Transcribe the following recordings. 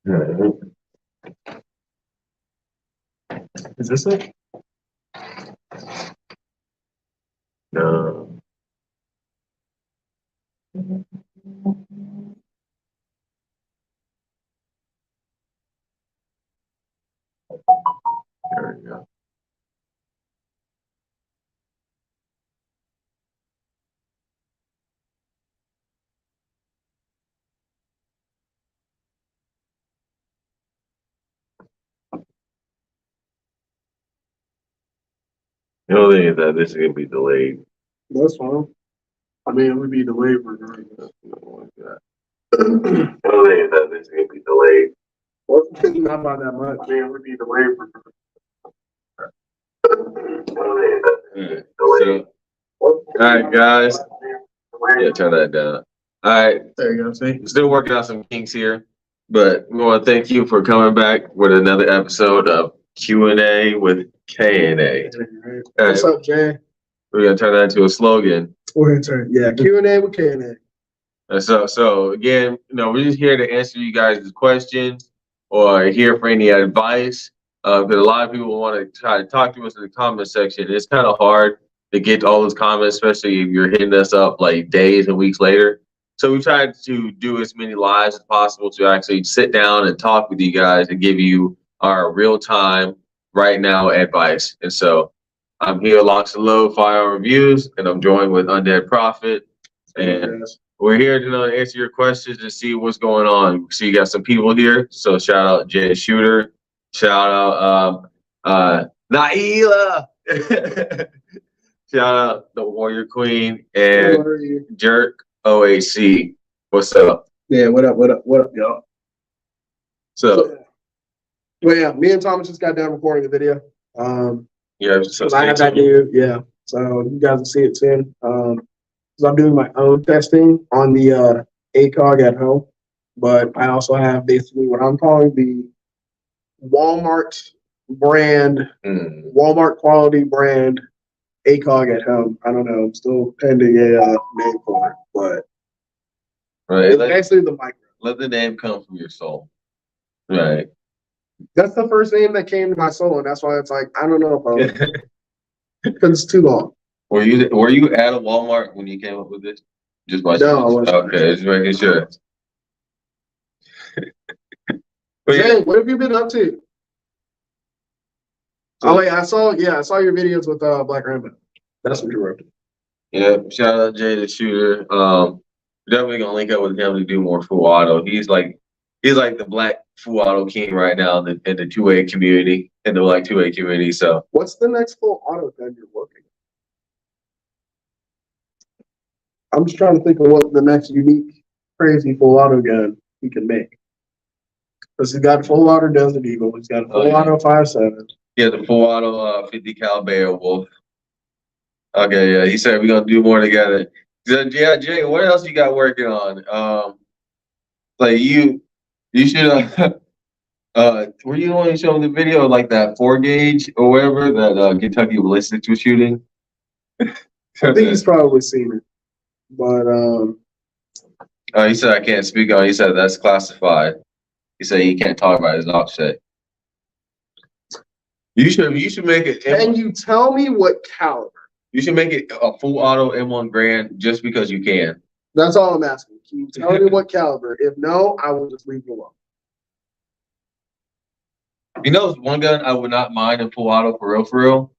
Alright. Is this it? No. There we go. The only thing is that this is gonna be delayed. That's fine. I mean, it would be delayed regardless. The only thing is that this is gonna be delayed. Not by that much. I mean, it would be delayed So, all right, guys. Yeah, turn that down. All right. There you go. See? Still working out some kinks here, but we want to thank you for coming back with another episode of Q&A with KNA. What's up, Jay? We're gonna turn that into a slogan. We're gonna turn, yeah, Q&A with KNA. And so again, we're just here to answer you guys' questions or here for any advice. Because a lot of people want to try to talk to us in the comment section. It's kind of hard to get to all those comments, especially if you're hitting us up like days and weeks later. So we tried to do as many lives as possible to actually sit down and talk with you guys and give you our real-time, right now advice. And so I'm here at LocsNLoad Firearm Reviews, and I'm joined with Undead Prophet. And we're here to answer your questions and see what's going on. So you got some people here. So shout out Jay Shooter. Shout out Naila. Shout out the Warrior Queen and Jerk OAC. What's up? Yeah, what up, y'all? So well, yeah, me and Thomas just got done recording the video. yeah, so I have that dude, yeah. So you guys will see it soon. So I'm doing my own testing on the ACOG at home, but I also have basically what I'm calling the Walmart brand, Walmart quality brand ACOG at home. I don't know. I'm still pending a name for it, but right, it's basically the micro. Let the name come from your soul. Right. That's the first name that came to my soul, and that's why it's like I don't know if because it's too long. Were you at a Walmart when you came up with this? Just by no, I wasn't. Okay, just making sure. Jay, what have you been up to? Oh wait, I saw your videos with Black Rambo. That's what you wrote. Yeah, shout out Jay the Shooter. Definitely gonna link up with him to do more full auto. He's like the black full auto king right now in the 2A community, in the like 2A community. So what's the next full auto gun you're working on? I'm just trying to think of what the next unique, crazy full auto gun he can make. Because he's got a full auto Desert Eagle, he's got a full auto 5.7. Yeah, the full auto 50 cal Beowulf. Okay, yeah, he said we're gonna do more together. Yeah, Jay, what else you got working on? Like you should were you the one showing the video of like that 4 gauge or whatever that Kentucky ballistic was shooting? I think he's probably seen it. But he said I can't speak on it. He said that's classified. He said he can't talk about his offset. You should make it. Can you tell me what caliber? You should make it a full auto M1 Grand just because you can. That's all I'm asking. Can you tell me what caliber? If no, I will just leave you alone. One gun I would not mind in full auto for real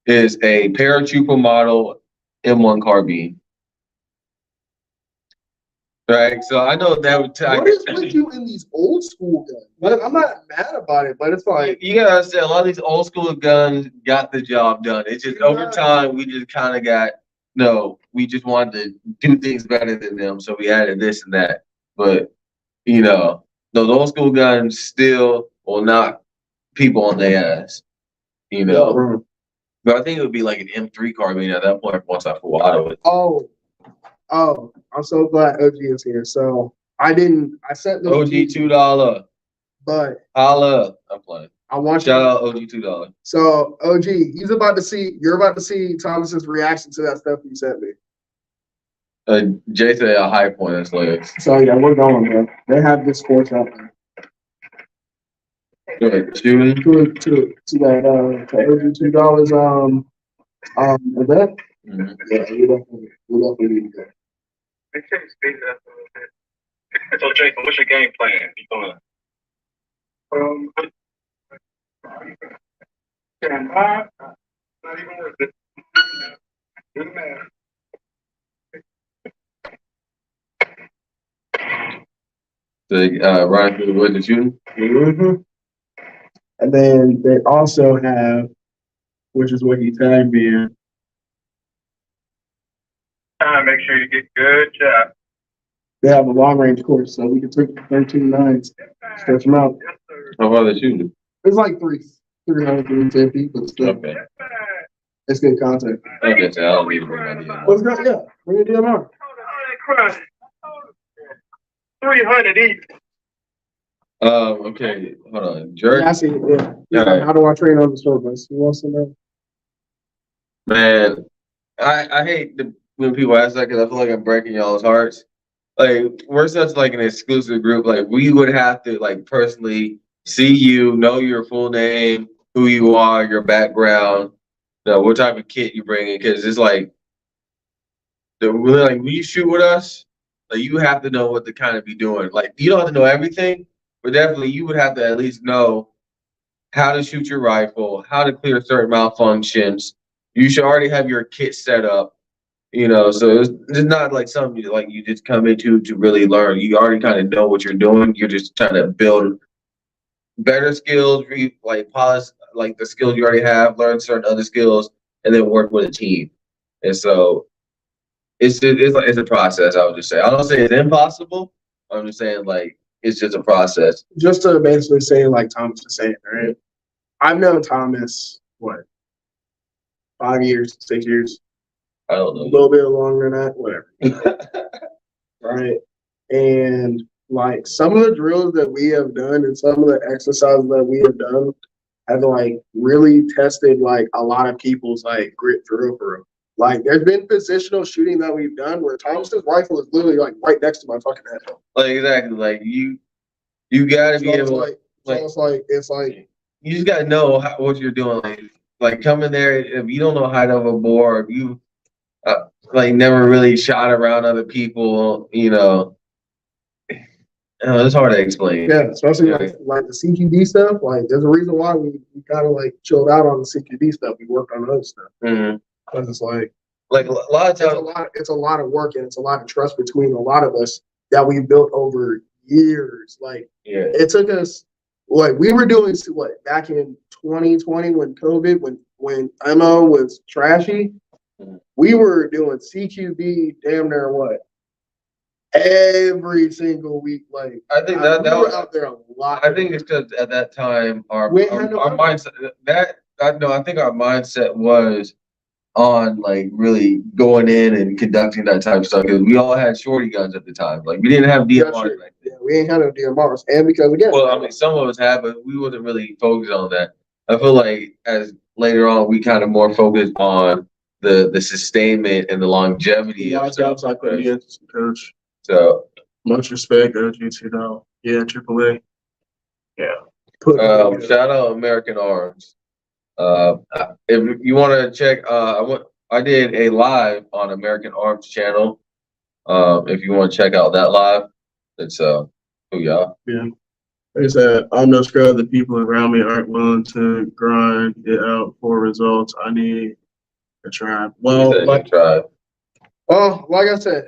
is a paratrooper model M1 carbine. Right, so I know that would. What is with you in these old school guns? But I'm not mad about it, but it's like you gotta understand. A lot of these old school guns got the job done. It's just over time we just kind of we just wanted to do things better than them, so we added this and that. But those old school guns still will knock people on their ass. But I think it would be like an M3 carbine at that point once I full auto it. Oh, I'm so glad OG is here. So I sent the OG $2. But holla, I'm playing. I want shout out OG $2. So OG, you're about to see Thomas's reaction to that stuff you sent me. Jay said a high point. That's like so yeah, we're going, man. They have good sports out there. Shooting. to that to $82 event. Mhm. Yeah, we definitely need to go. So, Jason, what's your game plan? You going? Not even worth it. Do the math. So, Ryan through the woods and shooting. Mm-hmm. And then they also have, which is what he tagged me in. Make sure you get good shot. They have a long range course, so we can take 13 nines, stretch them out. Yes, sir. How far they shooting? It's like 300, 350, but still, Okay. it's good content. Okay, so I don't need to bring my DMR. What's good? Yeah, bring your DMR. 300 each. Okay, hold on. Jerk. Yeah, I see it. Yeah. All right. How do I train on the short bus? Who wants to know? Man, I hate when people ask that because I feel like I'm breaking y'all's hearts. Like, we're such like an exclusive group. Like, we would have to like personally see you, know your full name, who you are, your background, what type of kit you bring in, because it's like when you shoot with us, like you have to know what to kind of be doing. Like, you don't have to know everything, but definitely you would have to at least know how to shoot your rifle, how to clear certain malfunctions. You should already have your kit set up, so it's not like something like you just come into to really learn. You already kind of know what you're doing. You're just trying to build better skills, polish like the skills you already have, learn certain other skills, and then work with a team. And so it's a process. I would just say. I don't say it's impossible. I'm just saying like it's just a process. Just to basically say, like Thomas was saying, right? I've known Thomas, 5 years, 6 years? I don't know. A little bit longer than that, whatever. Right? And like some of the drills that we have done and some of the exercises that we have done have like really tested like a lot of people's like grit for real. Like there's been positional shooting that we've done where Thomas's rifle is literally like right next to my fucking head. Like exactly. Like you gotta be able it's like you just gotta know what you're doing. Like come in there if you don't know height of a bore, if you like never really shot around other people, it's hard to explain. Yeah, especially like the CQB stuff. Like there's a reason why we kind of like chilled out on the CQB stuff. We worked on other stuff. Mm-hmm. Because it's like a lot of times it's a lot of work and it's a lot of trust between a lot of us that we built over years. Like it took us we were doing back in 2020 when COVID when MO was trashy. Mm-hmm. We were doing CQB damn near every single week. Like I think we were out there a lot. I think it's because at that time our mindset I think our mindset was on like really going in and conducting that type of stuff because we all had shorty guns at the time. Like we didn't have DMRs. Yeah, we ain't had no DMRs, and because again, I mean, some of us had, but we wasn't really focused on that. I feel like as later on, we kind of more focused on the sustainment and the longevity of stuff. Coach. So much respect, OG2 though. Yeah, AAA. Yeah. Shout out American Arms. If you want to check, I did a live on American Arms channel. If you want to check out that live, it's who y'all. Yeah. Like I said, I'm no scrub. The people around me aren't willing to grind it out for results. I need a tribe. Well, like I said,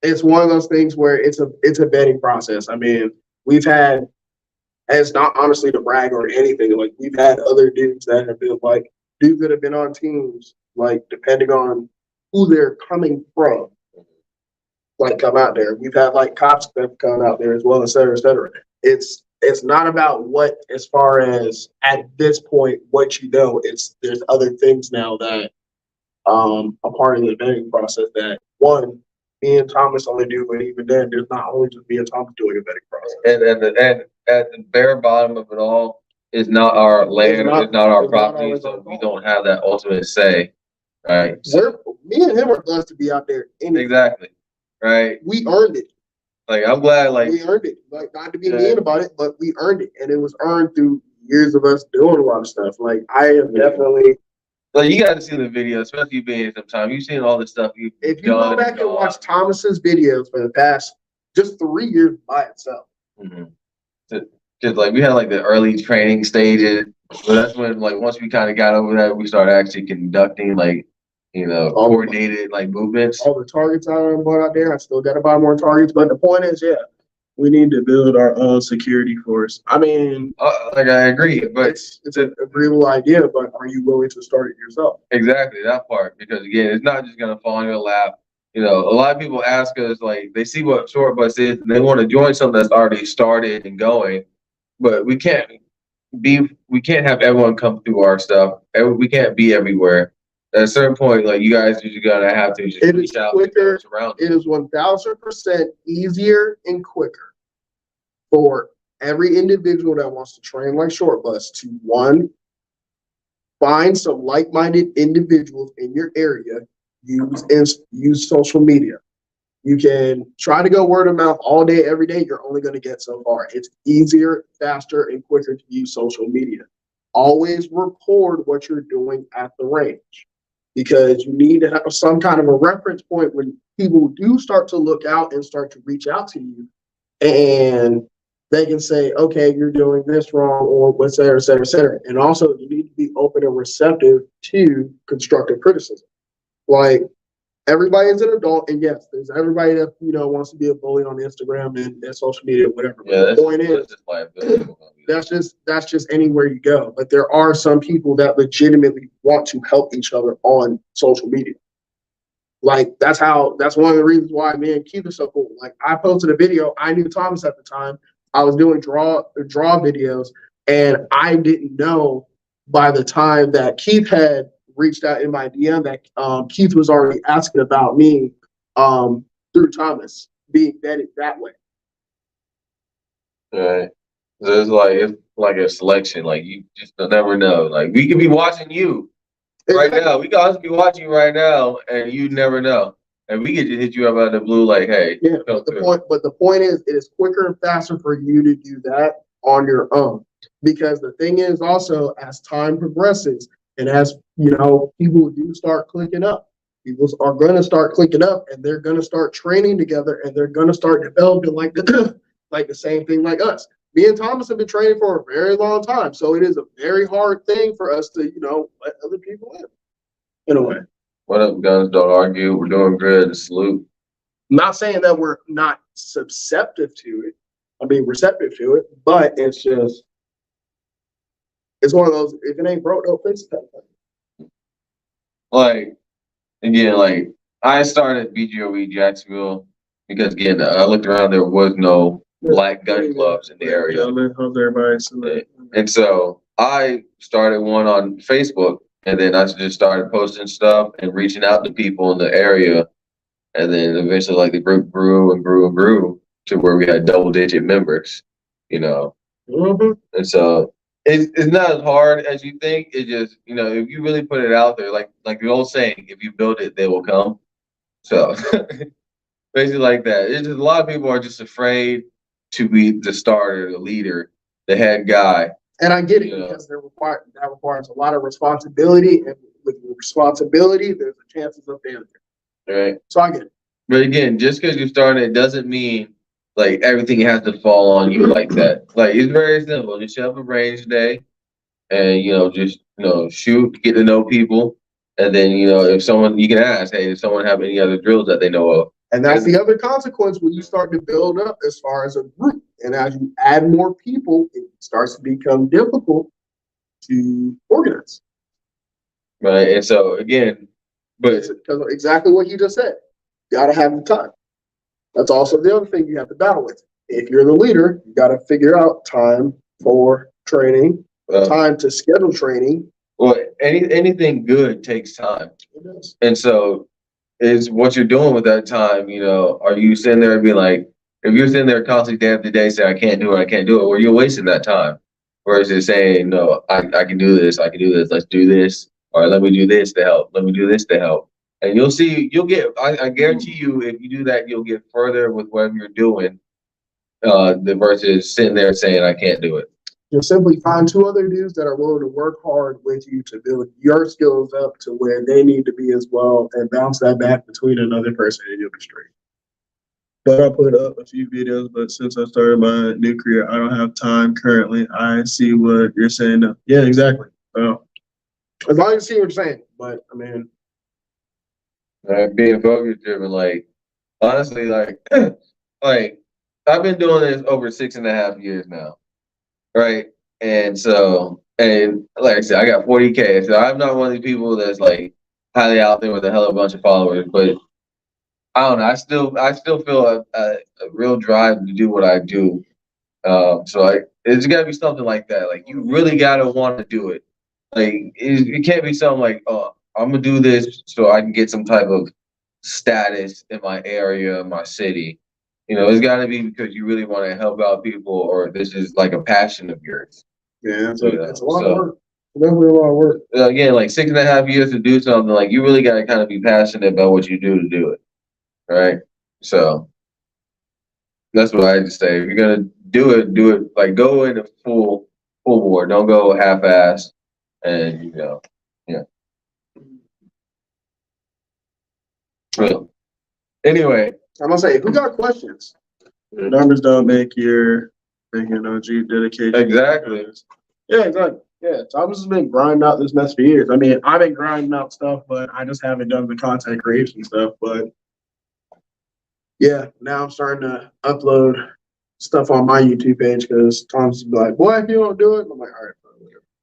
it's one of those things where it's a vetting process. I mean, we've had, and it's not honestly to brag or anything. Like we've had other dudes that have been dudes that have been on teams, like depending on who they're coming from, like come out there. We've had like cops that have come out there as well, et cetera, et cetera. It's not about what, as far as at this point, what you know, there's other things now that a part of the vetting process that me and Thomas only do, but even then, there's not only just me and Thomas doing a vetting process. And at the bare bottom of it all is not our land, it's not our property, so we don't have that ultimate say, right? Me and him are blessed to be out there. Exactly, right? We earned it. Like I'm glad, we earned it. Like not to be mean about it, but we earned it, and it was earned through years of us doing a lot of stuff. Like I have definitely. Like you got to see the video, especially you being here sometime. You've seen all the stuff you've If you go back and watch Thomas's videos for the past just 3 years by itself. Mm-hmm. Just like we had like the early training stages, but that's when like once we kind of got over that, we started actually conducting like coordinated like movements. All the targets I bought out there, I still got to buy more targets. But the point is, yeah, we need to build our own security force. I mean, like I agree, but it's an agreeable idea. But are you willing to start it yourself? Exactly that part, because again, it's not just gonna fall in your lap. A lot of people ask us like they see what short bus is and they want to join something that's already started and going, but we can't have everyone come through our stuff. We can't be everywhere. At a certain point, like you guys are just gonna have to just reach out quicker. To around. It is 1000% easier and quicker for every individual that wants to train like short bus to one, find some like-minded individuals in your area. Use social media. You can try to go word of mouth all day, every day. You're only going to get so far. It's easier, faster, and quicker to use social media. Always record what you're doing at the range, because you need to have some kind of a reference point when people do start to look out and start to reach out to you, and they can say, okay, you're doing this wrong, or et cetera, et cetera, et cetera. And also, you need to be open and receptive to constructive criticism. Like, everybody is an adult, and yes, there's everybody that wants to be a bully on Instagram and social media, whatever. Yeah, the point is, that's just anywhere you go. But there are some people that legitimately want to help each other on social media. Like that's one of the reasons why me and Keith are so cool. Like I posted a video. I knew Thomas at the time. I was doing draw videos, and I didn't know by the time that Keith had reached out in my DM that Keith was already asking about me through Thomas being vetted that way. Right. So it's like a selection. Like you just never know. Like we could be watching you right now. We could also be watching you right now, and you never know. And we could just hit you up out of the blue, like, hey. Yeah. But the point is, it is quicker and faster for you to do that on your own. Because the thing is, also, as time progresses, and as people do start clicking up, people are going to start clicking up, and they're going to start training together, and they're going to start developing like the same thing like us. Me and Thomas have been training for a very long time, so it is a very hard thing for us to let other people in a way. What up, guns? Don't argue. We're doing good. Salute. I'm not saying that we're not receptive to it, but it's one of those, if it ain't broke, don't fix it. Like, again, like, I started BGOE Jacksonville because, again, I looked around, there was no black gun clubs in the area. How's everybody? And so I started one on Facebook, and then I just started posting stuff and reaching out to people in the area. And then eventually, like, the group grew and grew and grew to where we had double-digit members, Mm-hmm. And so it's not as hard as you think. It just, if you really put it out there, like the old saying, if you build it, they will come. So basically like that. It's just a lot of people are just afraid to be the starter, the leader, the head guy. And I get it because that requires a lot of responsibility, and with responsibility, there's a chances of failure. Right. So I get it. But again, just because you started, it doesn't mean like everything has to fall on you like that. Like it's very simple. Just show up a range day, and just shoot, get to know people, and then if someone you can ask, hey, does someone have any other drills that they know of? And that's the other consequence when you start to build up as far as a group. And as you add more people, it starts to become difficult to organize. Right. And so again, but because exactly what you just said, you got to have the time. That's also the other thing you have to battle with. If you're the leader, you got to figure out time for training, time to schedule training. Well, anything good takes time. It does. And so is what you're doing with that time, are you sitting there and be like, if you're sitting there constantly day after day saying, I can't do it, well, you're wasting that time. Whereas it's saying, no, I can do this, let's do this, or let me do this to help. And you'll get, I guarantee you, if you do that, you'll get further with whatever you're doing, versus sitting there saying, I can't do it. Just simply find 2 other dudes that are willing to work hard with you to build your skills up to where they need to be as well, and bounce that back between another person, and you'll be straight. But I put up a few videos, but since I started my new career, I don't have time currently. I see what you're saying now. Yeah, exactly. So, as long as you see what you're saying, but I mean, being focus driven, like honestly, like like I've been doing this over 6.5 years now, right? And so, and like I said, I got 40K. So I'm not one of these people that's like highly out there with a hell of a bunch of followers, but I don't know. I still feel a real drive to do what I do. So like, it's got to be something like that. Like you really got to want to do it. Like it can't be something like, oh, I'm gonna do this so I can get some type of status in my area, my city. You know, it's got to be because you really want to help out people, or this is like a passion of yours. yeah, it's You know, a lot of work. Definitely a lot of work. Again, like 6.5 years to do something, like you really got to kind of be passionate about what you do to do it, right? So that's what I just say. If you're gonna do it like go in full bore. Don't go half-assed, and yeah. Well, anyway, I'm gonna say, who got questions? The numbers don't make your freaking OG dedication. exactly. Yeah, exactly. Yeah, so I've just been grinding out this mess for years. I mean, I've been grinding out stuff, but I just haven't done the content creation stuff. But yeah, now I'm starting to upload stuff on my YouTube page because Tom's like, "Boy, if you don't do it," I'm like, "All right,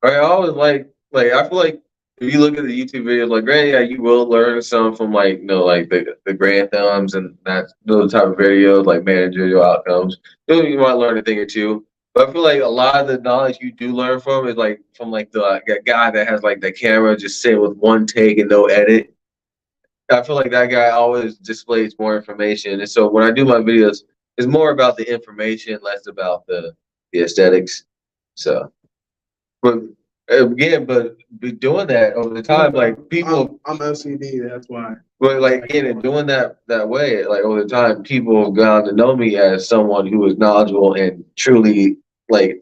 whatever." I always like I feel like if you look at the YouTube videos, like granted, yeah, you will learn some from like like the grand thumbs and those type of videos like managerial outcomes. You might learn a thing or two. But I feel like a lot of the knowledge you do learn from is like from like the guy that has like the camera just sitting with one take and no edit. I feel like that guy always displays more information. And so when I do my videos, it's more about the information, less about the aesthetics. So, but again, but be doing that over the time, like people, I'm OCD. That's why. but like again, and doing that way, like over the time, people have gotten to know me as someone who is knowledgeable and truly like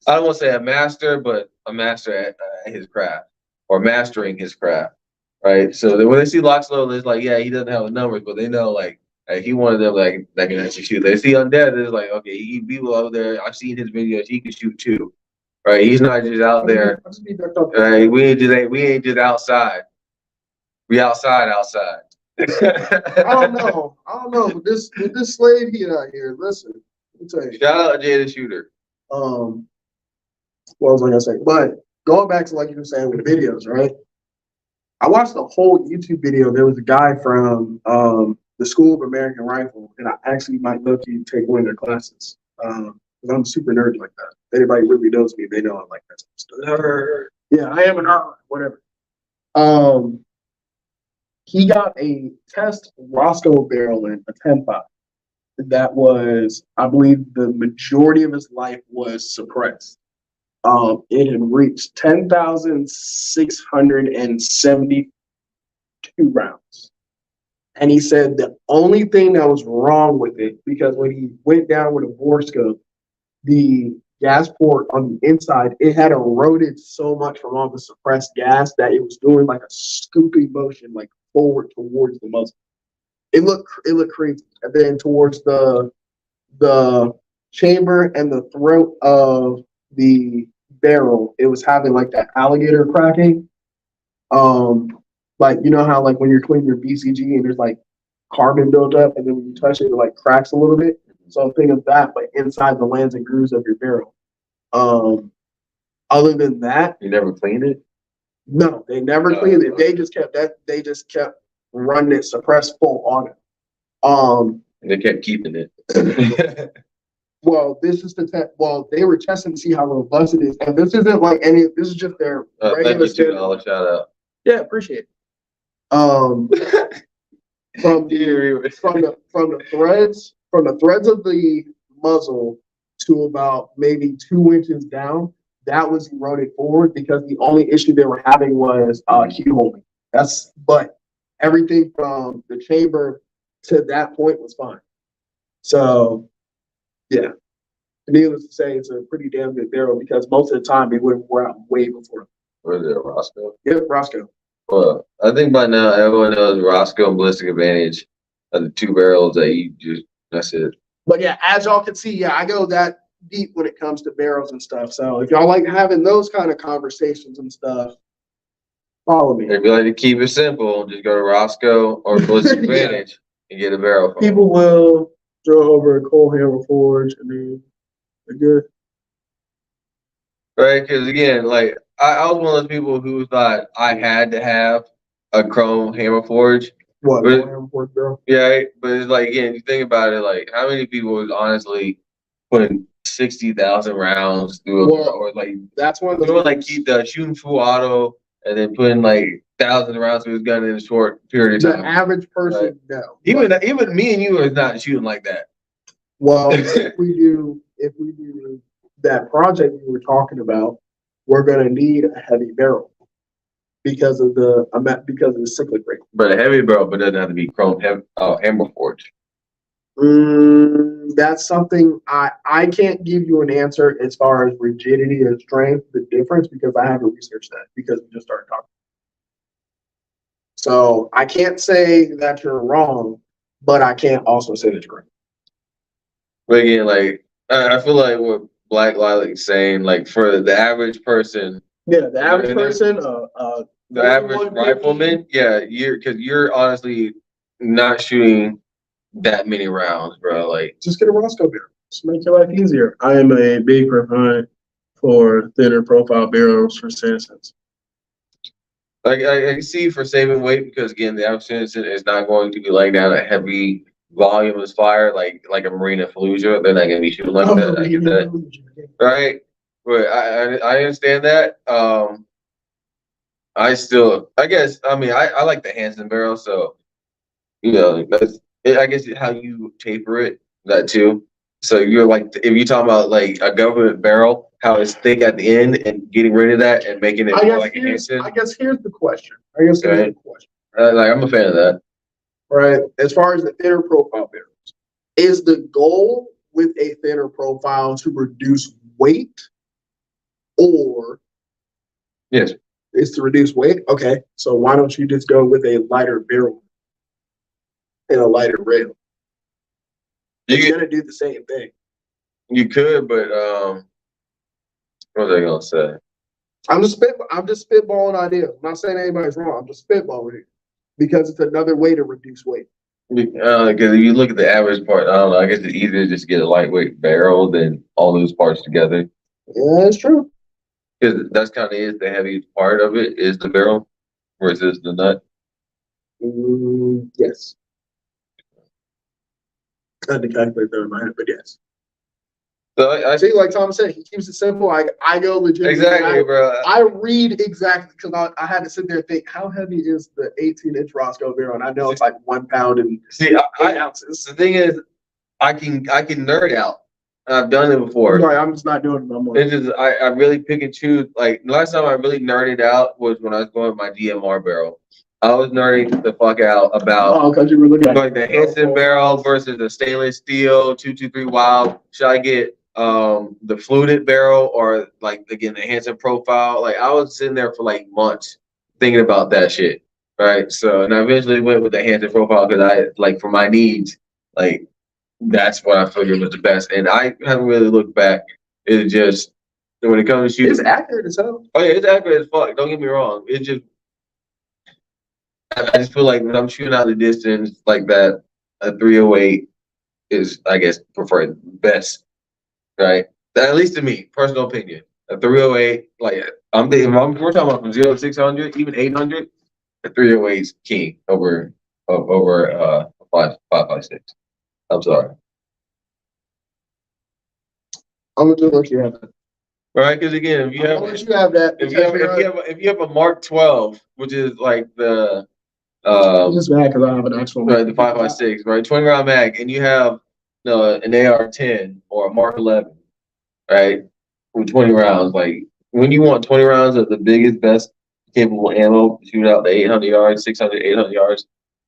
I don't want to say a master, but a master at his craft or mastering his craft, right? So when they see LocsNLoad, it's like, yeah, he doesn't have the numbers, but they know like he one of them like that can actually shoot. They see Undead, it's like, okay, he people out there. I've seen his videos. He can shoot too, right? He's not just out there. Right? We ain't just outside. We outside. I don't know. But this slave heat out here. Listen, let me tell you. Shout out Jay the Shooter. What was I gonna say? But going back to like you were saying with videos, right? I watched the whole YouTube video. There was a guy from the School of American Rifle, and I actually might look you take one of their classes. Because I'm super nerdy like that. If anybody really knows me, they know I like that stuff. Yeah, I am an nerd, whatever. He got a test Roscoe barrel in a 10.5. That was, I believe, the majority of his life was suppressed. It had reached 10,672 rounds. And he said the only thing that was wrong with it, because when he went down with a bore scope, the gas port on the inside, it had eroded so much from all the suppressed gas that it was doing like a scooping motion, like forward towards the muzzle. It looked crazy. And then towards the chamber and the throat of the barrel, it was having like that alligator cracking. Like you know how like when you're cleaning your BCG and there's like carbon built up, and then when you touch it, it like cracks a little bit. So think of that, but inside the lands and grooves of your barrel. Other than that, You never cleaned it? no, they never cleaned it. They just kept running it suppressed full on it. And they kept keeping it. Well, this is they were testing to see how robust it is, and this isn't like this is just their Thank regular you, standard. $2 shout out. Yeah, appreciate it. From the threads of the muzzle to about maybe 2 inches down, that was eroded forward because the only issue they were having was key holding. But everything from the chamber to that point was fine. So yeah. needless to say, it's a pretty damn good barrel because most of the time they would have wore out way before. Where's it, Roscoe? Yep, Roscoe. Well, I think by now everyone knows Roscoe and Ballistic Advantage are the two barrels that you just, that's it. But yeah, as y'all can see, yeah, I go that deep when it comes to barrels and stuff. So if y'all like having those kind of conversations and stuff, follow me. If you like to keep it simple, just go to Roscoe or Ballistic Yeah. Advantage and get a barrel from them. People will throw over a coal hammer forge and then they're good. Right? Because again, like I was one of those people who thought I had to have a chrome hammer forge. What, But- coal hammer forge barrel? Yeah, but it's like again, you think about it, like how many people would honestly putting 60,000 rounds through a Well, barrel, or like That's one of doing like things. keep the shooting full auto and then putting like thousands of rounds through his gun in a short period of The time. average person, no. Even me and you are not shooting like that. Well, if we do that project we were talking about, we're gonna need a heavy barrel because of the cyclic rate. But a heavy barrel, but it doesn't have to be chrome hammer forge. That's something I can't give you an answer as far as rigidity and strength, the difference, because I haven't researched that because we just started talking. So I can't say that you're wrong, but I can't also say that you're right. But again, like I feel like what Black Lilac is saying, like for the average person, Yeah, the average And then- person, the average 4150. rifleman, yeah, you're honestly not shooting that many rounds, bro. Like just get a Roscoe barrel. Just make your life easier. I am a big proponent for thinner profile barrels for citizens. Like I see for saving weight because again, the average citizen is not going to be laying down a heavy volume of fire like a Marina Fallujah. They're not going to be shooting like that. I get that, right? But I understand that. I like the Hansen barrel, so you know I guess how you taper it that too. So you're like if you're talking about like a government barrel, how it's thick at the end and getting rid of that and making it more like a Hansen. I guess here's the question. Here's the question. Like I'm a fan of that. Right. As far as the thinner profile barrels, is the goal with a thinner profile to reduce weight, or Yes. is to reduce weight? Okay, so why don't you just go with a lighter barrel and a lighter rail? It's gonna do the same thing. You could, but what was I gonna say? I'm just spitballing ideas. I'm not saying anybody's wrong. I'm just spitballing here because it's another way to reduce weight. Because if you look at the average part, I don't know. I guess it's easier to just get a lightweight barrel than all those parts together. Yeah, that's true. Because that's kind of is the heaviest part of it is the barrel versus the nut. Yes. I had to calculate that in my head, but yes. So I See, like Tom said, he keeps it simple. I go legit. exactly, bro. I read exactly because I had to sit there and think, how heavy is the 18-inch Roscoe barrel? And I know it's like 1 pound and See, 8 ounces. the thing is, I can nerd out. I've done it before. Sorry, I'm just not doing it no more. It's just I really pick and choose. Like the last time I really nerded out was when I was going with my DMR barrel. I was nerding the fuck out about Oh, because you were looking at like the Hansen barrel versus the stainless steel 223 Wild. Should I get the fluted barrel or like again the Hansen profile? Like I was sitting there for like months thinking about that shit. Right. So and I eventually went with the Hansen profile because I like for my needs, like that's what I figured was the best. And I haven't really looked back. It's just when it comes to shooting. It's accurate as hell. Oh yeah, it's accurate as fuck. Don't get me wrong. It just I just feel like when I'm shooting out the distance like that, a 308 is, I guess, preferred best, right? At least to me, personal opinion. A 308, like I'm thinking, we're talking about from 0 to 600, even 800. A 308 is king over 5.56. I'm sorry. I'm gonna just let you have that. Right, because again, if you I'm have gonna let you have that. if you have a Mark 12, which is like the I'm just mad because I have an actual. right, the 5.56, right, 20 round mag, and you have an AR-10 or a Mark 11, right, with 20 rounds. Like when you want 20 rounds of the biggest, best capable ammo, to shoot out the 800 yards, 600, 800 yards.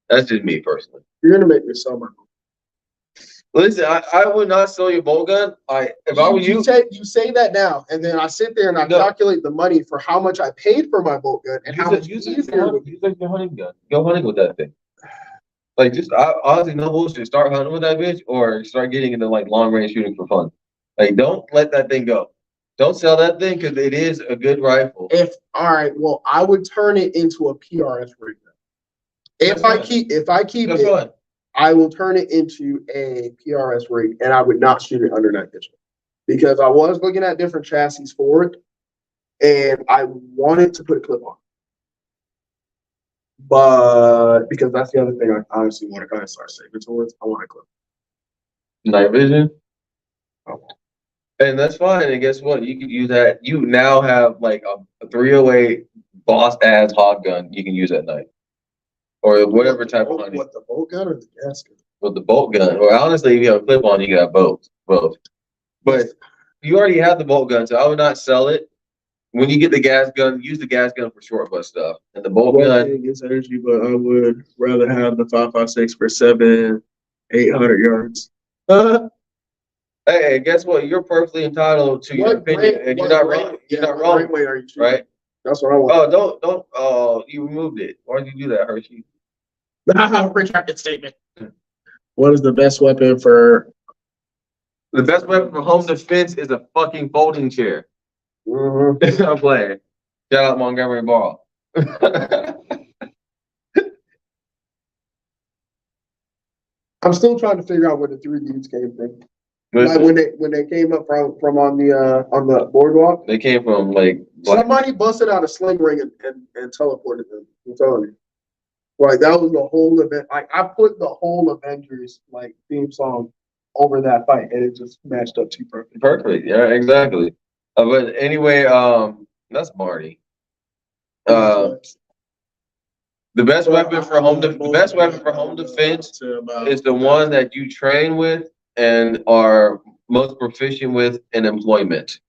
That's just me personally. You're gonna make me sell my. Listen, I would not sell your bolt gun. If I were you, you say that now, and then I sit there and I calculate the money for how much I paid for my bolt gun and how much easier it would be. use your hunting gun. Go hunting with that thing. Like, just honestly, no bullshit. Start hunting with that bitch, or start getting into like long range shooting for fun. Like, don't let that thing go. Don't sell that thing because it is a good rifle. All right, well, I would turn it into a PRS rig. If I keep it, fine. I will turn it into a PRS rig, and I would not shoot it under night vision because I was looking at different chassis for it, and I wanted to put a clip on. But because that's the other thing I honestly want to kind of start saving towards, I want a clip. Night vision. Oh. And that's fine. And guess what? You can use that. You now have like a 308 boss ass hog gun you can use at night. Or whatever type of hunting. What, the bolt gun or the gas gun? With the bolt gun. Well, honestly, if you have a clip on, you got both. But you already have the bolt gun, so I would not sell it. When you get the gas gun, use the gas gun for short butt stuff. And the bolt gun against energy, but I would rather have the 5.56 for 800 yards. Hey, guess what? You're perfectly entitled to your opinion, and you're not wrong. You're not wrong, right? That's what I want. Oh, don't. Oh, you removed it. Why did you do that, Hershey? Retracted statement. What is the best weapon for? The best weapon for home defense is a fucking folding chair. Mm-hmm. I'm playing. Shout out Montgomery Ball. I'm still trying to figure out where the 3 dudes came from. Like when they came up from on the boardwalk. They came from like somebody busted out a sling ring and teleported them. I'm telling you. Like that was the whole event. Like I put the whole Avengers like theme song over that fight, and it just matched up too perfect. Perfect. Yeah, exactly. But anyway, that's Marty. The best weapon for home defense is the one that you train with and are most proficient with in employment.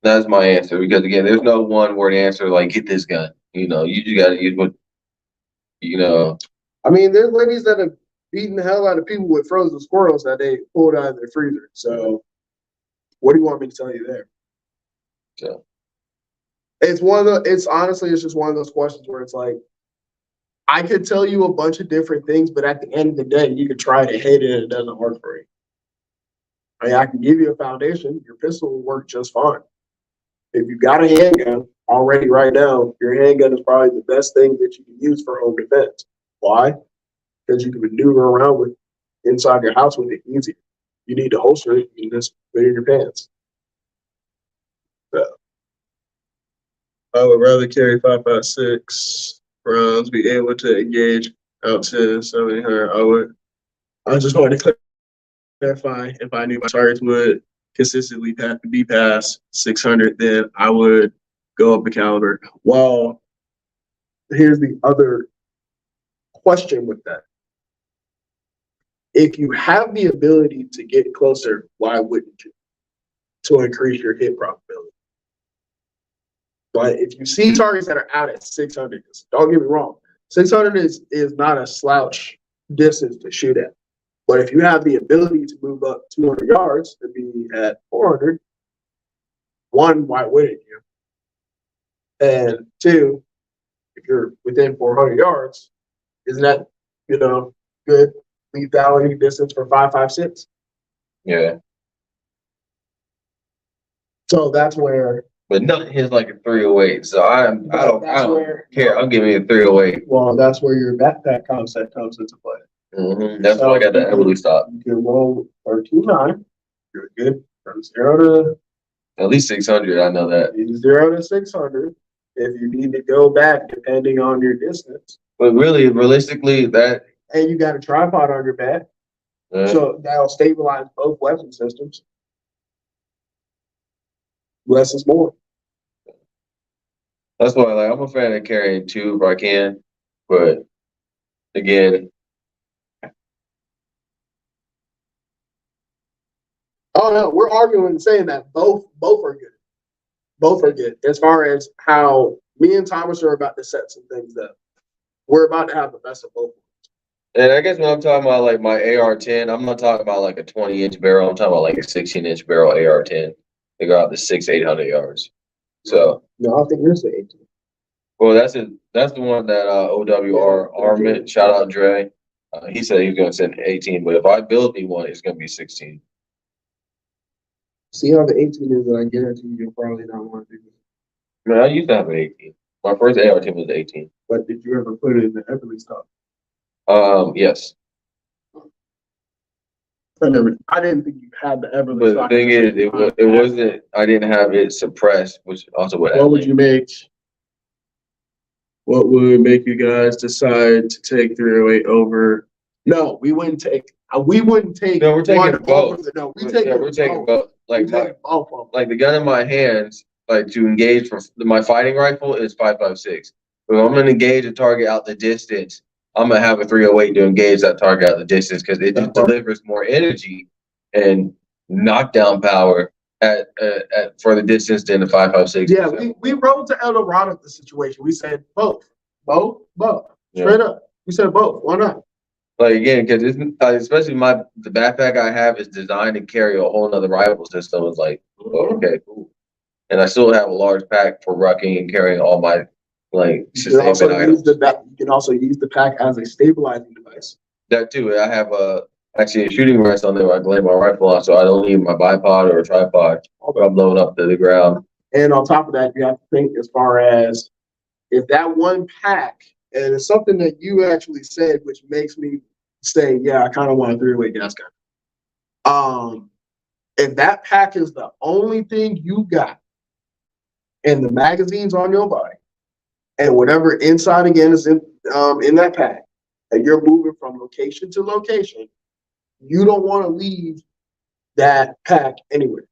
That's my answer because again, there's no one word answer like get this gun. You just gotta use what I mean, there's ladies that have beaten the hell out of people with frozen squirrels that they pulled out of their freezer. So what do you want me to tell you there? So it's honestly just one of those questions where it's like I could tell you a bunch of different things, but at the end of the day, you could try to hate it and it doesn't work for you. I mean, I can give you a foundation. Your pistol will work just fine. If you've got a handgun already right now, your handgun is probably the best thing that you can use for home defense. Why? Because you can maneuver around with inside your house with it easy. You need to holster it, you can just put it in your pants. So, I would rather carry 5.56 rounds, be able to engage out to 700. I just wanted to clarify if I knew my targets would consistently be past 600, then I would go up the caliber. well, here's the other question with that. If you have the ability to get closer, why wouldn't you? To increase your hit probability. But if you see targets that are out at 600, don't get me wrong, 600 is not a slouch distance to shoot at. But if you have the ability to move up 200 yards to be at 400, one, why wouldn't you? And two, if you're within 400 yards, isn't that, good lethality distance for 5.56? yeah. So that's where. But nothing hits like a 308. So I don't care. I'm giving you a 308. Well, that's where your backpack concept comes into play. Mm-hmm. That's why I got the heavily stop. You can roll 13.9. You're good from 0 to at least 600. I know that. 0 to 600. If you need to go back, depending on your distance. But really, realistically, that. And you got a tripod on your back, so that'll stabilize both weapon systems. Less is more. That's why, I'm a fan of carrying 2 if I can, but again. Oh no, we're arguing and saying that both are good. Both are good as far as how me and Thomas are about to set some things up. We're about to have the best of both. And I guess when I'm talking about like my AR-10, I'm not talking about like a 20-inch barrel. I'm talking about like a 16-inch barrel AR-10. They go out to 800 yards. So, No, I don't think yours is 18. well, that's the one that OWR Yeah, Armament. Shout out Dre. He said he was gonna send 18, but if I build me one, it's gonna be 16. See how the 18 is, and I guarantee you'll probably not want to do this. Man, I used to have an 18. My first AR-10 was 18. But did you ever put it in the Everly stock? Yes. I didn't think you had the Everly But the stock. thing is, it wasn't. I didn't have it suppressed, which also would. What would you make? What would make you guys decide to take 308 over? No, we wouldn't take. We wouldn't take. No, we're taking one both. over no, we Yeah, take. we're taking both. Like We take both of them. like the gun in my hands, like to engage for my fighting rifle is 5.56. But if I'm gonna engage a target out the distance, I'm gonna have a 308 to engage that target out the distance because it just delivers more energy and knockdown power at for the distance than the 5.56. Yeah, we rode to El Dorado the situation. We said both. Straight up. We said both. Why not? Like again, because it's especially the backpack I have is designed to carry a whole nother rifle system. It's like, oh, okay, cool. And I still have a large pack for rucking and carrying all my like sustainment items. You can also use the pack as a stabilizing device. That too. I have actually a shooting rest on there where I can lay my rifle on, so I don't need my bipod or a tripod when I'm blowing up to the ground. And on top of that, you have to think as far as if that one pack, and it's something that you actually said, which makes me say, yeah, I kind of want a 3-way gas gun. If that pack is the only thing you got, and the magazines on your body, and whatever inside again is in that pack, and you're moving from location to location, you don't want to leave that pack anywhere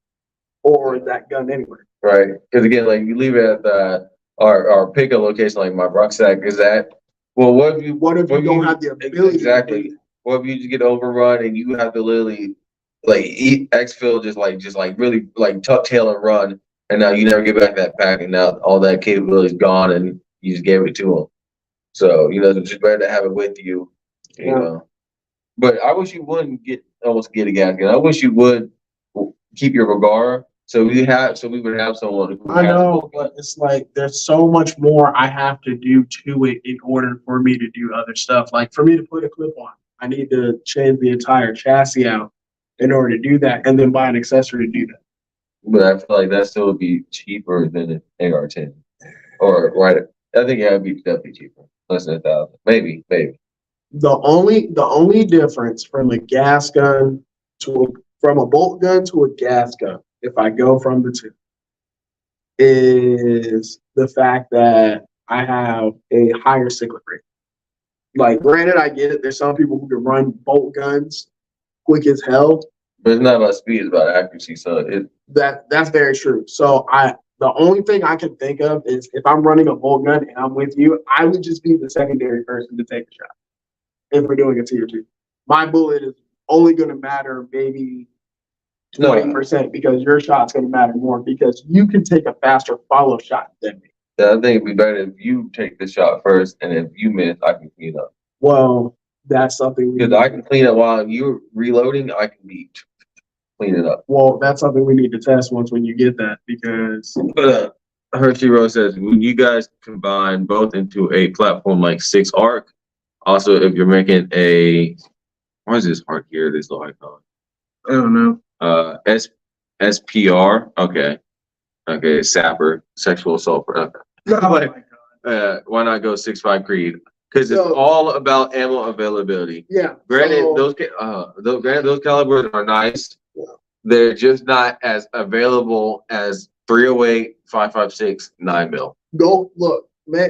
or that gun anywhere. Right. Because again, like you leave it at our pickup location, like my rucksack is at. Well, what if you don't have the ability? Exactly. What if you just get overrun and you have to literally like exfil just like really like tuck tail and run, and now you never get back that pack, and now all that capability is gone, and you just gave it to them. So it's just better to have it with you, you know. But I wish you wouldn't almost get a gas gun. I wish you would keep your Regard. So we would have someone. I know, but it's like there's so much more I have to do to it in order for me to do other stuff. Like for me to put a clip on, I need to change the entire chassis out in order to do that, and then buy an accessory to do that. But I feel like that still would be cheaper than an AR-10, or right? I think it would be definitely cheaper, less than $1,000, maybe. The only difference from a gas gun from a bolt gun to a gas gun, if I go from the two, is the fact that I have a higher cyclic rate. Like, granted, I get it. There's some people who can run bolt guns quick as hell. But it's not about speed; it's about accuracy. So that's very true. So the only thing I can think of is if I'm running a bolt gun and I'm with you, I would just be the secondary person to take a shot. If we're doing a tier 2, my bullet is only going to matter maybe 20% because your shot's going to matter more because you can take a faster follow shot than me. I think it'd be better if you take the shot first, and if you miss, I can clean up. Well, that's something because I can clean it while you're reloading. I can clean it up. Well, that's something we need to test when you get that because. But Hershey Rose says when you guys combine both into a platform like 6-arc. Also, if you're making what is this arc here? This little icon. I don't know. SPR. Okay, sapper, sexual assault. Why not go 6.5 Creed? Because it's all about ammo availability. Yeah. Granted, those calibers are nice. Yeah. They're just not as available as 308, 5.56, 9mm. Go look.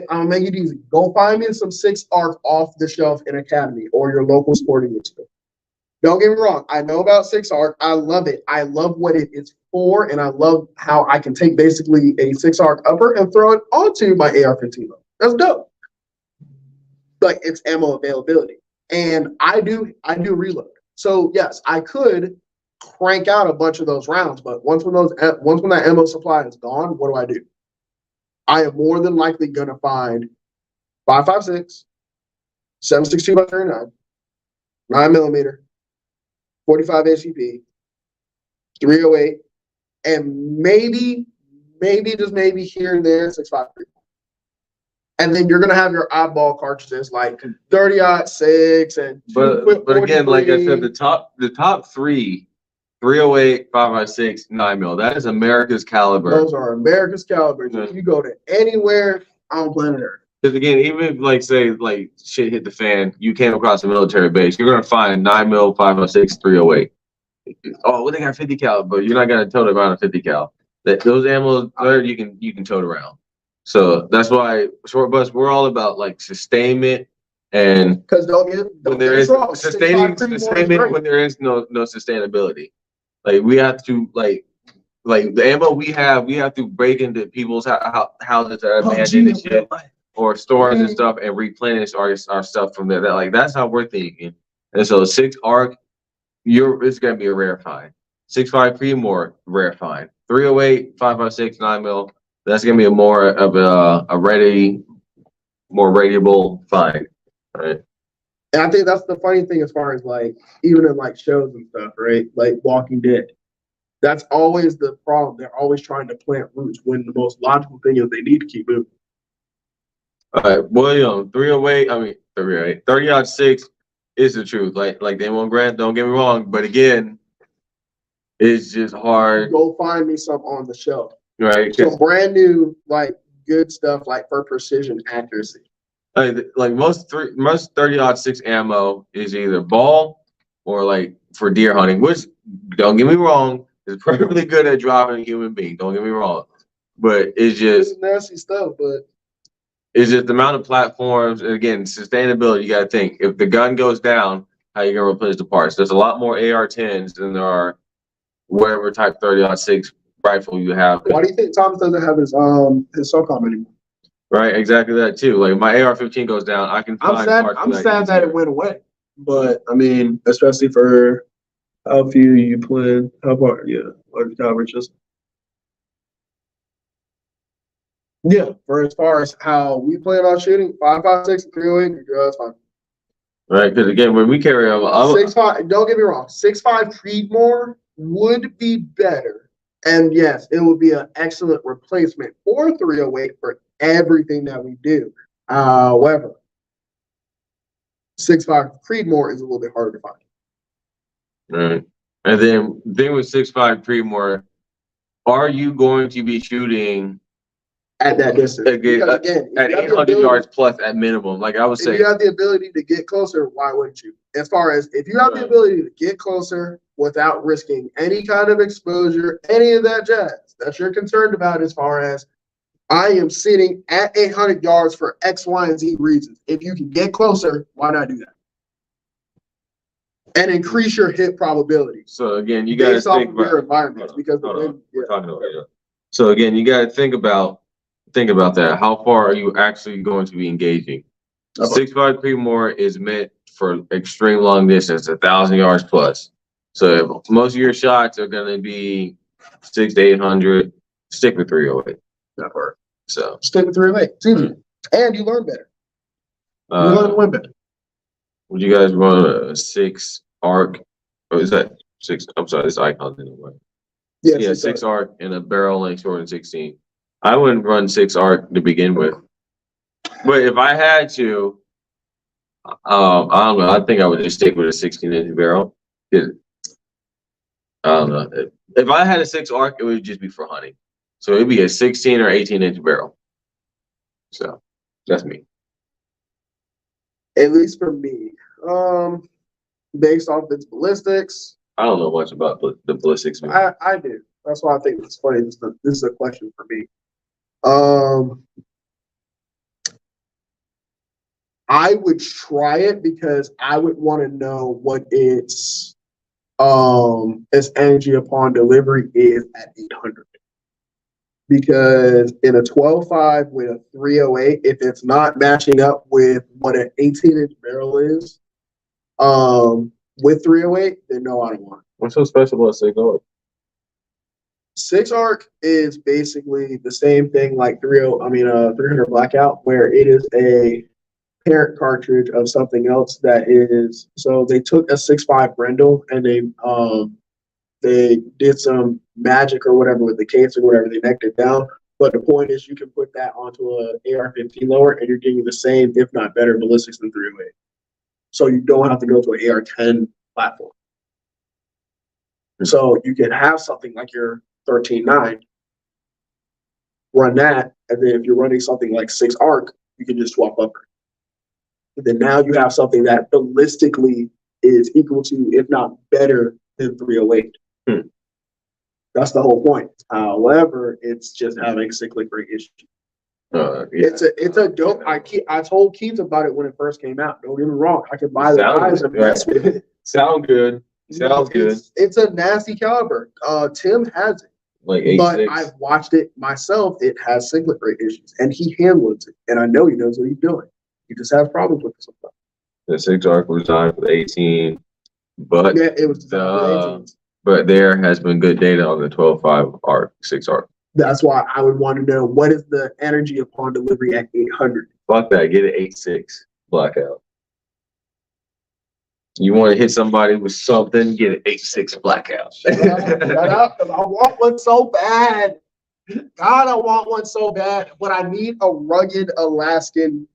I'll make it easy. Go find me some 6-arc off the shelf in Academy or your local sporting goods store. Don't get me wrong. I know about 6-arc. I love it. I love what it is for, and I love how I can take basically a 6-arc upper and throw it onto my AR-15. That's dope. But it's ammo availability, and I do reload. So yes, I could crank out a bunch of those rounds, but once when that ammo supply is gone, what do? I am more than likely gonna find 5.56, 7.62 by 39, 9mm, 45 HEP, 308, and maybe just maybe here and there 6.5. And then you're gonna have your oddball cartridges like 30-06 and but again, like I said, the top three, 308, 5.56, 9mm. That is America's caliber. Those are America's calibers. Yeah. If you go to anywhere on planet Earth. Because again, even if like say like shit hit the fan, you came across a military base, you're gonna find 9mm, 5.56, 308. Oh, well, they got 50 cal, but you're not gonna tote around a 50 cal. Those ammo there you can tote around. So that's why short bus, we're all about like sustainment and Because don't when get there us is wrong, sustainment when there is no sustainability. Like we have to like the ammo we have to break into people's houses that are abandoned and shit, or stores and stuff, and replenish our stuff from there. That's how we're thinking. And so 6 ARC, it's gonna be a rare find. 6.5 Creedmoor, rare find. 308, 5.56, 9mm. That's gonna be a more of a more rateable find, right? And I think that's the funny thing as far as like even in like shows and stuff, right? Like Walking Dead. That's always the problem. They're always trying to plant roots when the most logical thing is they need to keep moving. All right, William, 308, I mean 308, 30-06 is the truth. Like they won't grant, don't get me wrong, but again, it's just hard. Go find me some on the shelf. Right. So brand new, like good stuff, like for precision accuracy. Like most 30-06 ammo is either ball or like for deer hunting, which don't get me wrong, is perfectly good at driving a human being. Don't get me wrong, but it's just nasty stuff. But it's just the amount of platforms. And again, sustainability. You got to think if the gun goes down, how you gonna replace the parts? There's a lot more AR-10s than there are whatever type 30-06 rifle you have. Why do you think Thomas doesn't have his SOCOM anymore? Right, exactly that too. Like my AR-15 goes down, I can find parts. I'm sad that it went away. But I mean, especially for how few you plan, how far, large coverages. Yeah, for as far as how we plan on shooting, 5.56 and 308, that's fine. Right, because again, when we carry a 6.5, don't get me wrong, 6.5 Creedmoor would be better. And yes, it would be an excellent replacement for 308 for everything that we do. However, 6.5 Creedmoor is a little bit harder to find. right. And then with 6.5 Creedmoor, are you going to be shooting at that distance? Again, at 800 yards plus at minimum? Like I would say, if you have the ability to get closer, why wouldn't you? As far as if you have the ability to get closer without risking any kind of exposure, any of that jazz that you're concerned about, as far as I am sitting at 800 yards for X, Y, and Z reasons. If you can get closer, why not do that? And increase your hit probability. So again, you got to think about your environment because we're talking about it. So again, you got to think about that. How far are you actually going to be engaging? 6.5 Creedmoor is meant for extreme long distance, 1,000 yards plus. So if most of your shots are going to be 600 to 800, stick with 308. That part. So stick with 308. It's easy. And you learn better. You learn to win better. Would you guys run a 6 ARC? Or is that 6? I'm sorry, this icon's in the way. Yeah, 6 ARC and a barrel length shorter than 16. I wouldn't run 6 ARC to begin with. But if I had to, I don't know. I think I would just stick with a 16-inch barrel. I don't know. If I had a 6 ARC, it would just be for hunting. So it'd be a 16 or 18-inch barrel. So that's me. At least for me. Based off its ballistics. I don't know much about the ballistics. I do. That's why I think it's funny. This is a question for me. I would try it because I would want to know what its energy upon delivery is at 800. Because in a 12.5 with a 308, if it's not matching up with what an 18-inch barrel is, with 308, then no, I don't want it. What's so special about 6 ARC? 6 ARC is basically the same thing like 300 Blackout, where it is a parent cartridge of something else that is, so they took a 6.5 Brendel and they did some magic or whatever with the case or whatever, they necked it down. But the point is you can put that onto a AR-15 lower and you're getting the same, if not better, ballistics than 308. So you don't have to go to an AR-10 platform. So you can have something like your 13.9, run that, and then if you're running something like 6 ARC, you can just swap upper. And then now you have something that ballistically is equal to, if not better than 308. That's the whole point. However, it's just having cyclic rate issues. Yeah. It's a dope. I told Keith about it when it first came out. Don't get me wrong. I could buy the guys and mess with it. Sound good. Sounds good. It's a nasty caliber. Tim has it. Like But 8.6. I've watched it myself. It has cyclic rate issues, and he handles it. And I know he knows what he's doing. He just has problems with it sometimes. The 6 ARC was designed for the 18, but Yeah, it was designed for the 18s. but there has been good data on the 12.5 ARC, 6 ARC. That's why I would want to know what is the energy upon delivery at 800. Fuck that. Get an 8.6 blackout. You want to hit somebody with something, get an 8.6 blackout. Shut up, 'cause I want one so bad. God, I want one so bad. But I need a rugged Alaskan.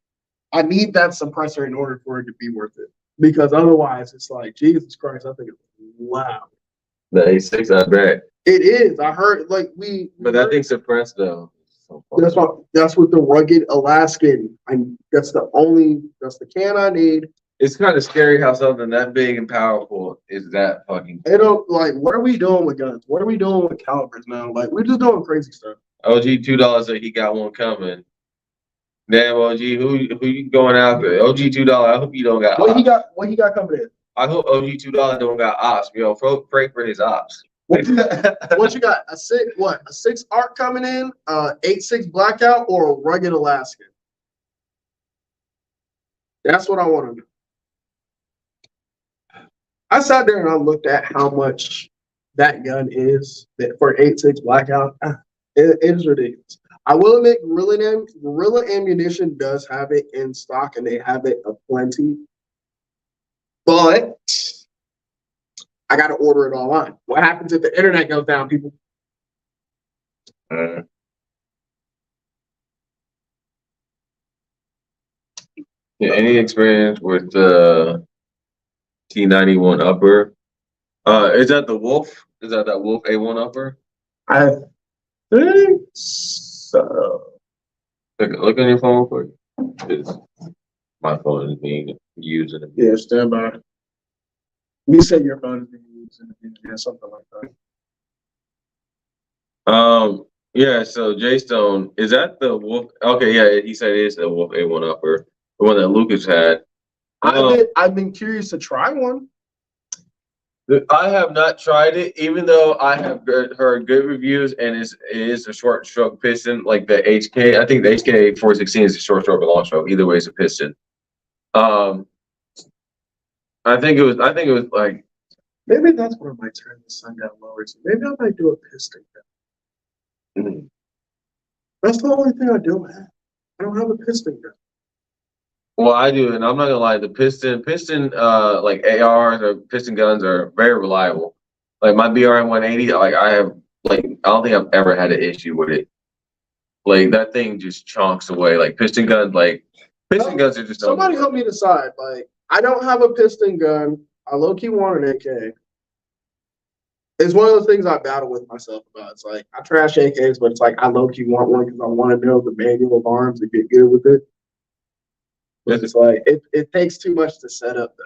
I need that suppressor in order for it to be worth it. Because otherwise, it's like, Jesus Christ, I think it's loud. The 8.6, I bet. It is. I heard, like, But that thing's suppressed though. So that's what the rugged Alaskan. That's the can I need. it's kind of scary how something that big and powerful is that fucking. They don't like. What are we doing with guns? What are we doing with calibers now? Like, we're just doing crazy stuff. OG $2 said he got one coming. Damn, OG, who you going after? OG $2. I hope you don't got. What ops. he got coming in? I hope OG $2 don't got ops. Yo, pray for his ops. What you got? A 6 ARC coming in? 8.6 blackout or a rugged Alaskan? That's what I want to know. I sat there and I looked at how much that gun is for 8.6 blackout. It is ridiculous. I will admit, Guerrilla Ammunition does have it in stock, and they have it aplenty. But I got to order it online. What happens if the internet goes down, people? Yeah, any experience with the T91 upper? Is that the Wolf? Is that Wolf A1 upper? I think so. Look on your phone quick. Because my phone is being used in a Yeah, stand by. You said your phone is being used in the something like that. Yeah, so J-Stone, is that the Wolf? Okay, yeah, he said it is the Wolf A1 upper, the one that Lucas had. I've been curious to try one. I have not tried it, even though I have heard good reviews, and it is a short stroke piston, like the HK. I think the HK 416 is a short stroke or long stroke. Either way, it's a piston. I think it was like Maybe that's where I might turn the sun down lower. So maybe I might do a piston gun. mm, That's the only thing I don't have. I don't have a piston gun. well, I do, and I'm not gonna lie. The piston, like ARs or piston guns are very reliable. Like my BRM 180, like I don't think I've ever had an issue with it. Like that thing just chonks away. Like piston guns are just. Somebody help me decide. Like, I don't have a piston gun. I low key want an AK. It's one of those things I battle with myself about. It's like I trash AKs, but it's like I low key want one because I want to know the manual of arms and get good with it. But it's like it takes too much to set up though.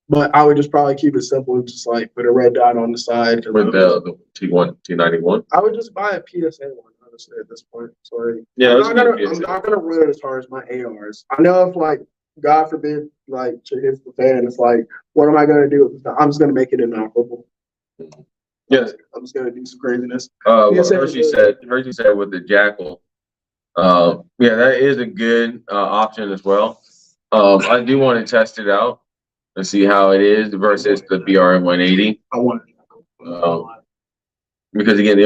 But I would just probably keep it simple and just like put a red dot on the side. With the T91. I would just buy a PSA one, honestly, at this point. So like, Yeah, I'm not gonna run it as hard as my ARs. I know if like God forbid like shit hits the fan, it's like what am I gonna do? I'm just gonna make it inoperable. Yes. I'm just gonna do some craziness. Hershey said with the Jackal. Yeah, that is a good option as well. I do want to test it out and see how it is versus the BRM 180. I want it. Because again,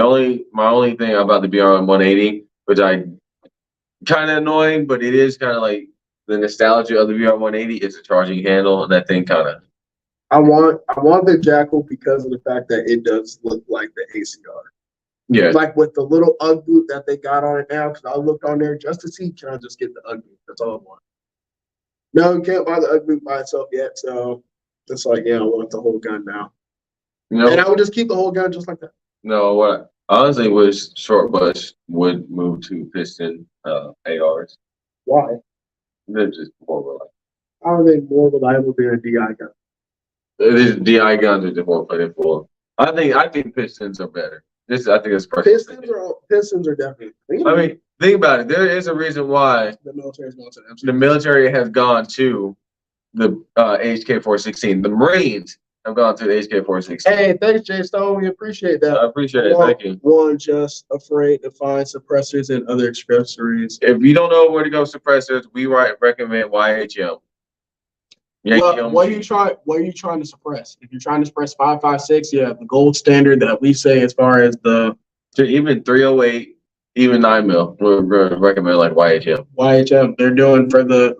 my only thing about the BRM 180, which I kind of annoying, but it is kind of like the nostalgia of the VR-180 is the charging handle, and that thing kind of. I want the Jackal because of the fact that it does look like the ACR. Yeah. Like with the little UGG boot that they got on it now, because I looked on there just to see, can I just get the UGG boot? That's all I want. No, you can't buy the UGG boot by itself yet, so it's like, yeah, I want the whole gun now. You And I know, would just keep the whole gun just like that. no, what I honestly wish Short Bush would move to piston ARs. Why? They're just more reliable. How are they more reliable than a DI gun? These DI guns are just more plentiful. I think pistons are better. I think it's personal. Pistons are definitely. I mean, think about it. There is a reason why the military's going to the military has gone to the HK416. The Marines have gone to the HK416. Hey, thanks, Jay Stone. We appreciate that. I appreciate it. Thank you. One just afraid to find suppressors and other accessories. If you don't know where to go suppressors, we recommend YHM. What are you trying to suppress? If you're trying to suppress 5.56, yeah, the gold standard that we say as far as the Even 308, even 9mm, we're going to recommend like YHM. YHM, they're doing for the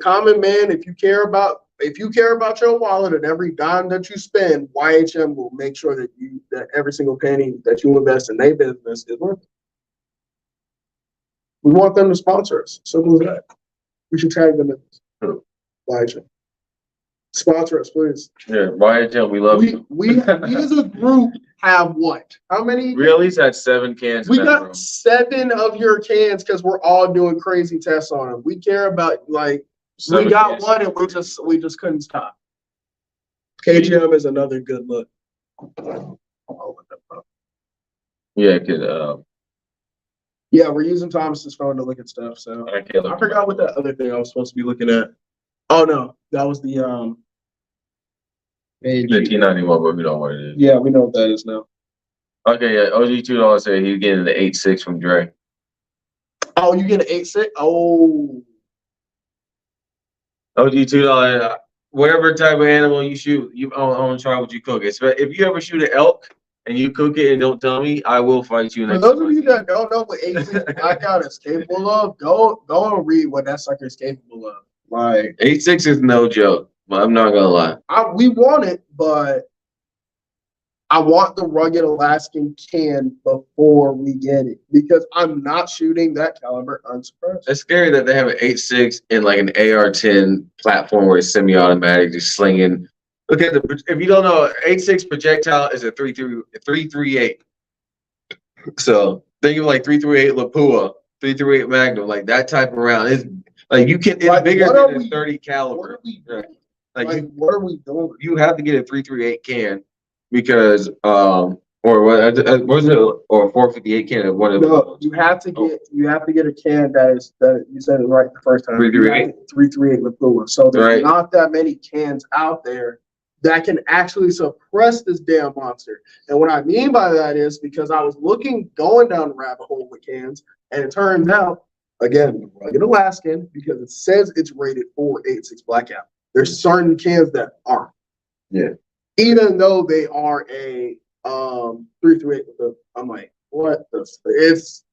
common man. If you care about your wallet and every dime that you spend, YHM will make sure that every single penny that you invest in their business is worth it. We want them to sponsor us. Simple as that. We should tag them in this. YHM. Sponsor us, please. Yeah, YHM, we love you. We as a group have what? How many? We at least had 7 cans We in that got room. 7 of your cans because we're all doing crazy tests on them. We care about we 7 got cans. one and we just couldn't stop. KGM is another good look. Yeah, cause Yeah, we're using Thomas's phone to look at stuff. So I can't look. I forgot what that other thing I was supposed to be looking at. Oh no, that was the The T91, but we don't know what it is. Yeah, we know what that is now. Okay, yeah. OG $2 said he's getting the 8.6 from Dre. Oh, you get an 8.6? Oh. OG $2. Whatever type of animal you shoot, I want to try what you cook. If you ever shoot an elk and you cook it and don't tell me, I will fight you For next. those of you that don't know what 8.6 blackout is capable of, go and read what that sucker is capable of. Like 8.6 is no joke. I'm not gonna lie. we want it, but I want the rugged Alaskan can before we get it because I'm not shooting that caliber unsuppressed. It's scary that they have an 8.6 in like an AR-10 platform where it's semi-automatic, just slinging. Look at if you don't know, 8.6 projectile is a 338. So think of like 338 Lapua, 338 Magnum, like that type of round. It's like it's Like, bigger what are than a we- 30 What caliber. are we doing? Like What are we doing? you have to get a 338 can because or what was it, or a 458 can, one of No, those. you have to get a can that you said it right the first time. 338? 338 Lapua. So there's Right. not that many cans out there that can actually suppress this damn monster. And what I mean by that is because I was going down the rabbit hole with cans, and it turns out, again, rugged Alaskan, because it says it's rated for 8.6 blackout. There's certain cans that aren't. Yeah. Even though they are a 338 Lapua. I'm like, what it's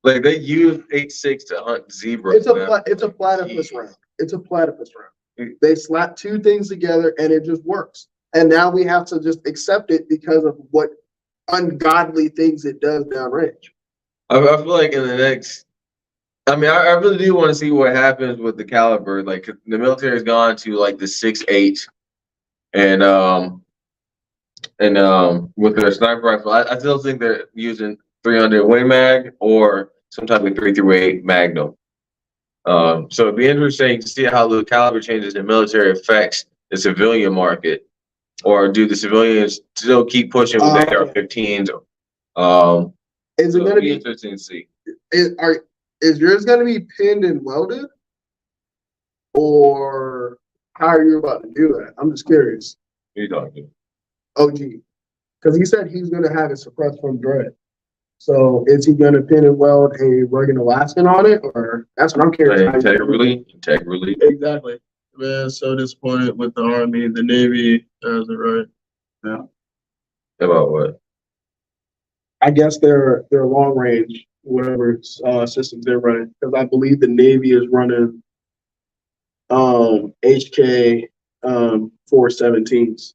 Like they use 8.6 to hunt zebra. it's a platypus round. It's a platypus round. They slap 2 things together and it just works. And now we have to just accept it because of what ungodly things it does downrange. I feel like in the next, I really do want to see what happens with the caliber. Like the military's gone to like the 6.8, and with their sniper rifle, I still think they're using 300 Win Mag or some type of 338 Magnum. So it'd be interesting to see how the caliber changes in military affects the civilian market, or do the civilians still keep pushing with the AR-15s? Is it going to be interesting to see? Is yours going to be pinned and welded, or how are you about to do that? I'm just curious. What are you talking? OG, because he said he's going to have it suppressed from Dread. So is he going to pin and weld a rugged Alaskan on it, or that's what I'm curious. Integrally. Exactly. Man, so disappointed with the Army, the Navy, as it right. About what? I guess their long range whatever systems they're running, because I believe the Navy is running HK 417s.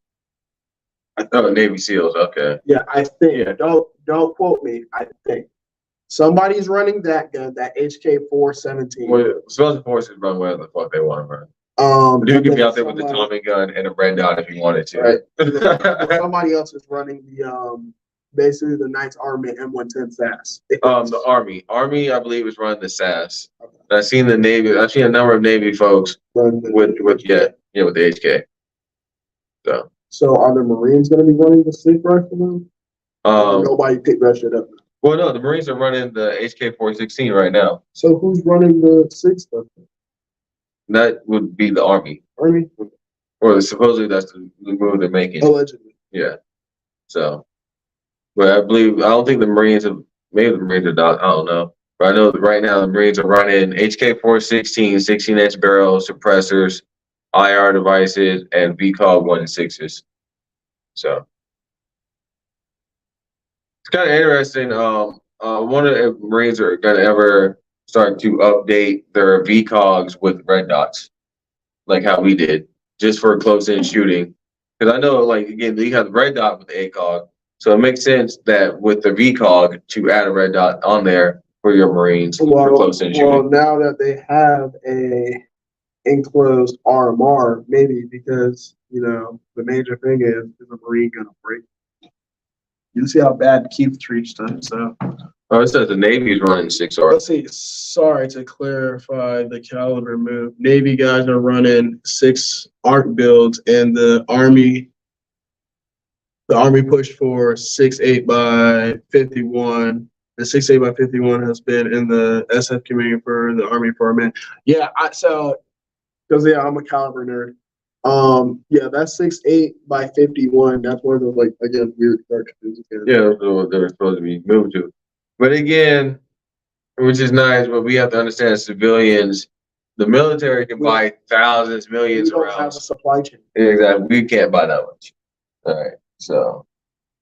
Oh, Navy SEALs. Okay. Yeah, I think. Yeah. Don't quote me. I think somebody's running that gun, that HK 417. Well, special forces run whatever the fuck they want to run. Dude And could be then out there with the Tommy gun and a red dot if he wanted to. Right. Somebody else is running the basically the Knights Army M110 SAS. The Army, I believe, is running the SAS. I've seen the Navy. I've seen a number of Navy folks with with the HK. So are the Marines going to be running the sleep rifle now? Nobody picked that shit up. Well, no, the Marines are running the HK 416 right now. So who's running the six stuff? That would be the Army, Army? or supposedly that's the move they're making. Allegedly. Yeah. So, but I don't think the Marines have. Maybe the Marines are not. I don't know. But I know that right now the Marines are running HK 416, 16-inch barrels, suppressors, IR devices, and VCOG 1.6s. So it's kind of interesting. I wonder if Marines are going to ever start to update their VCOGs with red dots, like how we did, just for close-in shooting. Because I know, like, again, you have the red dot with the ACOG, so it makes sense that with the VCOG to add a red dot on there for your Marines for close-in shooting. Well, now that they have a enclosed RMR, maybe, because the major thing is a Marine gonna break? You see how bad Keith treats them. So it says the Navy is running 6R. Let's see. Sorry to clarify the caliber move. Navy guys are running 6 ARC builds, and the Army pushed for 6.8 by 51. The 6.8 by 51 has been in the SF community for the Army for a minute. Yeah, because I'm a caliber nerd. That's 6.8 by 51. That's one of those, like, again, weird cartridges. Yeah, that's what they were supposed to be moved to. But again, which is nice, but we have to understand civilians, the military can buy thousands, millions of rounds. We don't have a supply chain. Exactly. We can't buy that much. All right. So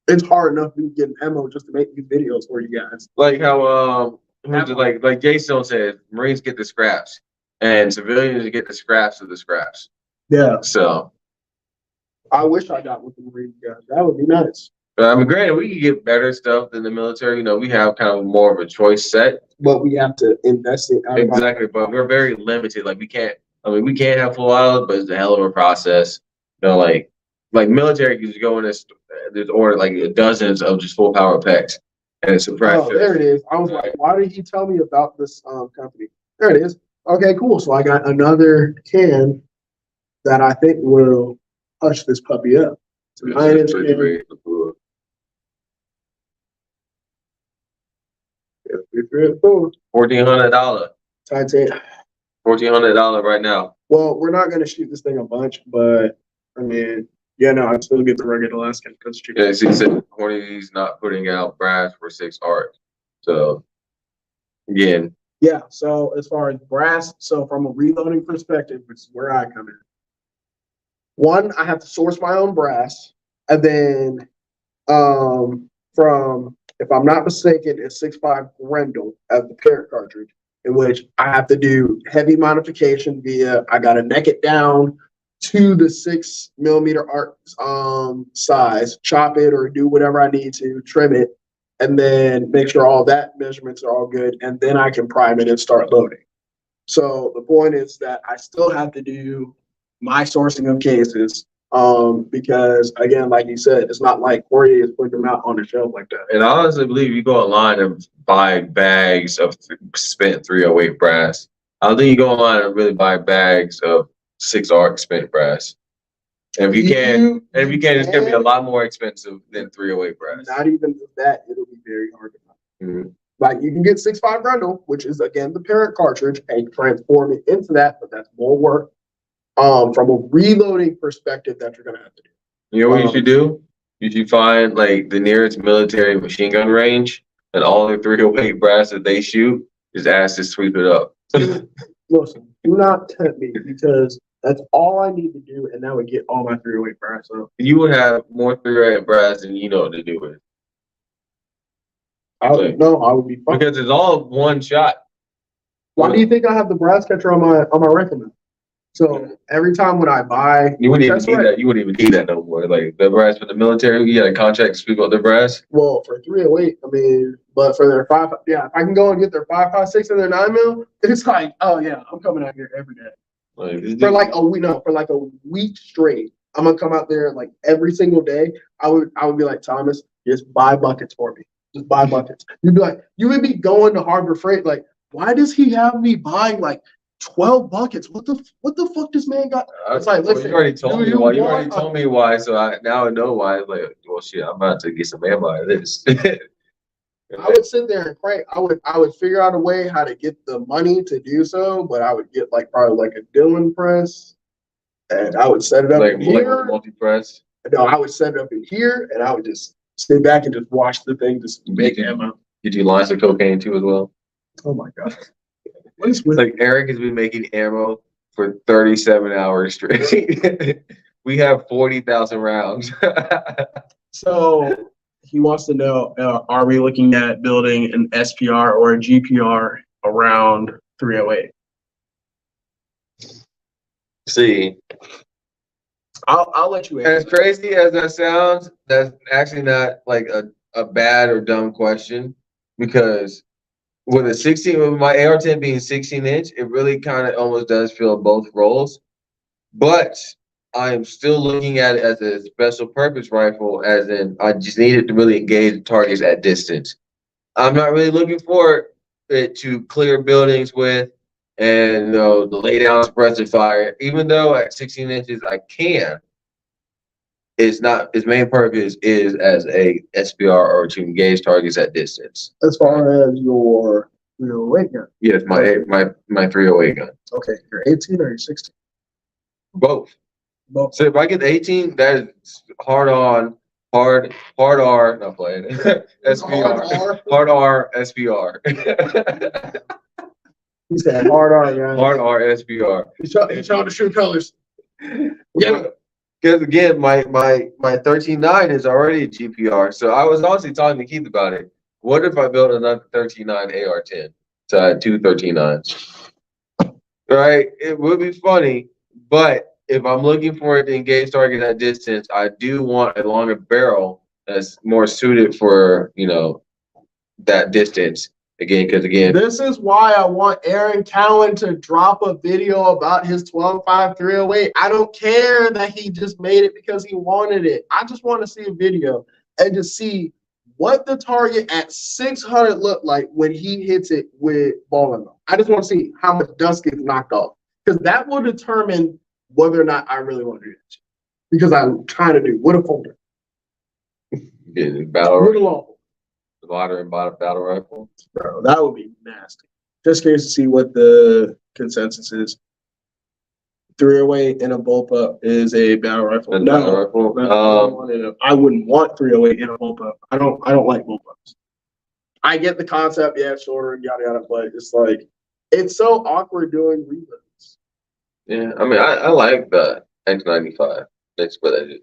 it's hard enough to get ammo just to make these videos for you guys. Like how like Jason said, Marines get the scraps and civilians get the scraps of the scraps. Yeah. So I wish I got with the Marines guys. That would be nice. I mean, granted, we can get better stuff than the military. We have kind of more of a choice set. But we have to invest in exactly. But we're very limited. Like we can't have full auto, but it's a hell of a process. Like military can just go in this. There's order like dozens of just full power packs and it's suppressors. Oh, there it is. I was like, why did he tell me about this company? There it is. Okay, cool. So I got another can that I think will hush this puppy up. It's a 9-inch can. $1,400. Titanium. $1,400 right now. Well, we're not going to shoot this thing a bunch, but I mean, I'd still get the rugged Alaskan because it's cheap. Yeah, so he said Hornady's not putting out brass for 6 ARC. So again. Yeah. So as far as brass, so from a reloading perspective, which is where I come in. One, I have to source my own brass, and then from, if I'm not mistaken, it's 6.5 Grendel as the parent cartridge, in which I have to do heavy modification via, I got to neck it down to the 6mm arc size, chop it or do whatever I need to, trim it, and then make sure all that measurements are all good, and then I can prime it and start loading. So the point is that I still have to do my sourcing of cases, because again, like you said, it's not like Corey is putting them out on the shelf like that. And I honestly believe you go online and buy bags of spent 308 brass. I don't think you go online and really buy bags of 6 ARC spent brass. And if you can, it's gonna be a lot more expensive than 308 brass. Not even that, it'll be very hard to find. Mm-hmm. Like you can get 6.5 Grendel, which is again the parent cartridge, and transform it into that, but that's more work. From a reloading perspective, that you're gonna have to do. You know what you should do? You should find like the nearest military machine gun range and all the 308 brass that they shoot, just ask to sweep it up. Listen, do not tempt me, because that's all I need to do, and that would get all my 308 brass up. You would have more 308 brass than you know what to do with. I would no, I would be fine. Because it's all one shot. Why do you think I have the brass catcher on my rifle now? So every time when I buy, You wouldn't even that's need right. that. You wouldn't even need that no more. Like the brass for the military, you got a contract to speak about the brass. Well, for 308, I mean, but for their if I can go and get their 5.56 and their 9mm, it's like, oh yeah, I'm coming out here every day. Like, For like a week, no, for like a week straight, I'm gonna come out there like every single day. I would be like, Thomas, just buy buckets for me. Just buy buckets. You'd be like, you would be going to Harbor Freight, like, why does he have me buying like 12 buckets? What the fuck this man got? It's like, well, listen, you already told me you why. You want already told me why, so now I know why. Like, well, shit, I'm about to get some ammo out of this. I would sit there and pray. I would figure out a way how to get the money to do so, but I would get like probably like a Dillon press, and I would set it up in here. Multi press. No, I would set it up in here, and I would just sit back and just watch the thing just make ammo. Did you lines of cocaine too as well? Oh my god! What is with Like Eric has been making ammo for 37 hours straight. We have 40,000 rounds. So he wants to know: are we looking at building an SPR or a GPR around 308? See, I'll let you answer. as crazy as that sounds, that's actually not like a bad or dumb question, because with my AR-10 being 16-inch, it really kind of almost does fill both roles. But I am still looking at it as a special purpose rifle, as in I just need it to really engage targets at distance. I'm not really looking for it to clear buildings with and the lay down suppressor fire, even though at 16 inches I can. It's not, its main purpose is as a SPR or to engage targets at distance. As far as your 308 gun. Yes, my 308 gun. Okay, you're 18 or you're 16? Both. Both. So if I get the 18, that is hard R, not playing. SPR. Hard R, SPR. He said hard R, guys. Hard R, SPR. He's trying to shoot colors. Yeah. Because again, my 13.9 is already a GPR. So I was honestly talking to Keith about it. What if I built another 13.9 AR-10? So I had two 13.9s. Right? It would be funny, but if I'm looking for it to engage target at distance, I do want a longer barrel that's more suited for, that distance. Because this is why I want Aaron Cowan to drop a video about his 12.5 308. I don't care that he just made it because he wanted it. I just want to see a video and just see what the target at 600 looked like when he hits it with ball ammo. I just want to see how much dust gets knocked off, because that will determine whether or not I really want to do this. Because I'm trying to do with a folder. battle with a long modern battle rifle. Bro, that would be nasty. Just curious to see what the consensus is. 308 in a bullpup is a battle rifle. I wouldn't want 308 in a bullpup. I don't like bullpups. I get the concept, yeah, shorter, yada yada, but it's like it's so awkward doing reloads. Yeah, I mean, I like the X95. That's what I do.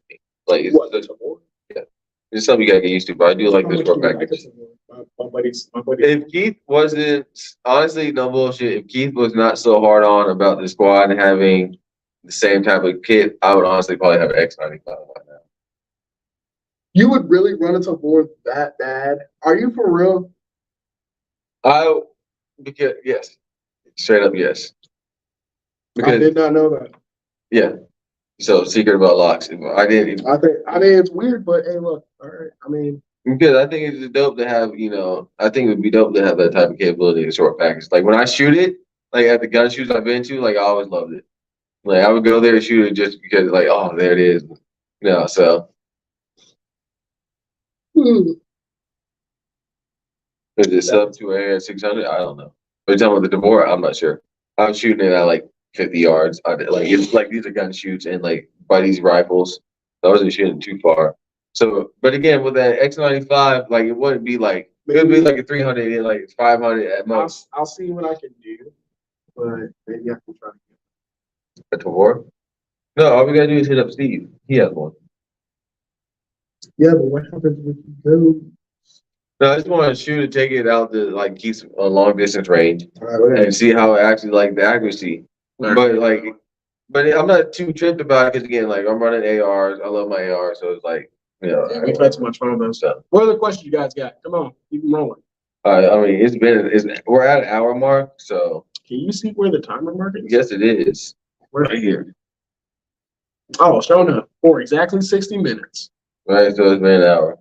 Like, it's something you gotta get used to, but I do like this short package. My buddies. If Keith wasn't, honestly, no bullshit, if Keith was not so hard on about the squad having the same type of kit, I would honestly probably have an X95 right now. You would really run into war that bad? Are you for real? Yes. Straight up, yes. I did not know that. Yeah. So secret about locks. I mean, it's weird, but hey, look, all right. I mean, because I think it's dope to have, I think it would be dope to have that type of capability in a short package. Like when I shoot it, like at the gun shoots I've been to, like I always loved it. Like I would go there and shoot it just because, like, oh, there it is. So. Is it sub to a 600? I don't know. Are you talking about the Devore? I'm not sure. I'm shooting it at like 50 yards. It's like these are gun shoots and like by these rifles. I wasn't shooting too far. So, but again, with that X95, like it wouldn't be like, it would be like a 300 and like 500 at most. I'll see what I can do, but maybe I can try to get A Devore? No, all we gotta do is hit up Steve. He has one. Yeah, but what happens with those? No, I just want to shoot and take it out to like keep a long distance range All right, whatever. and see how it actually like the accuracy. But like, but I'm not too tripped about it because again, like I'm running ARs. I love my AR, so it's like, you know. Yeah, we've had too much fun with those stuff. What other questions you guys got? Come on, keep them rolling. I mean, we're at an hour mark, so Can you see where the timer mark is? yes, it is right here. Oh, showing up for exactly 60 minutes. Right, so it's been an hour.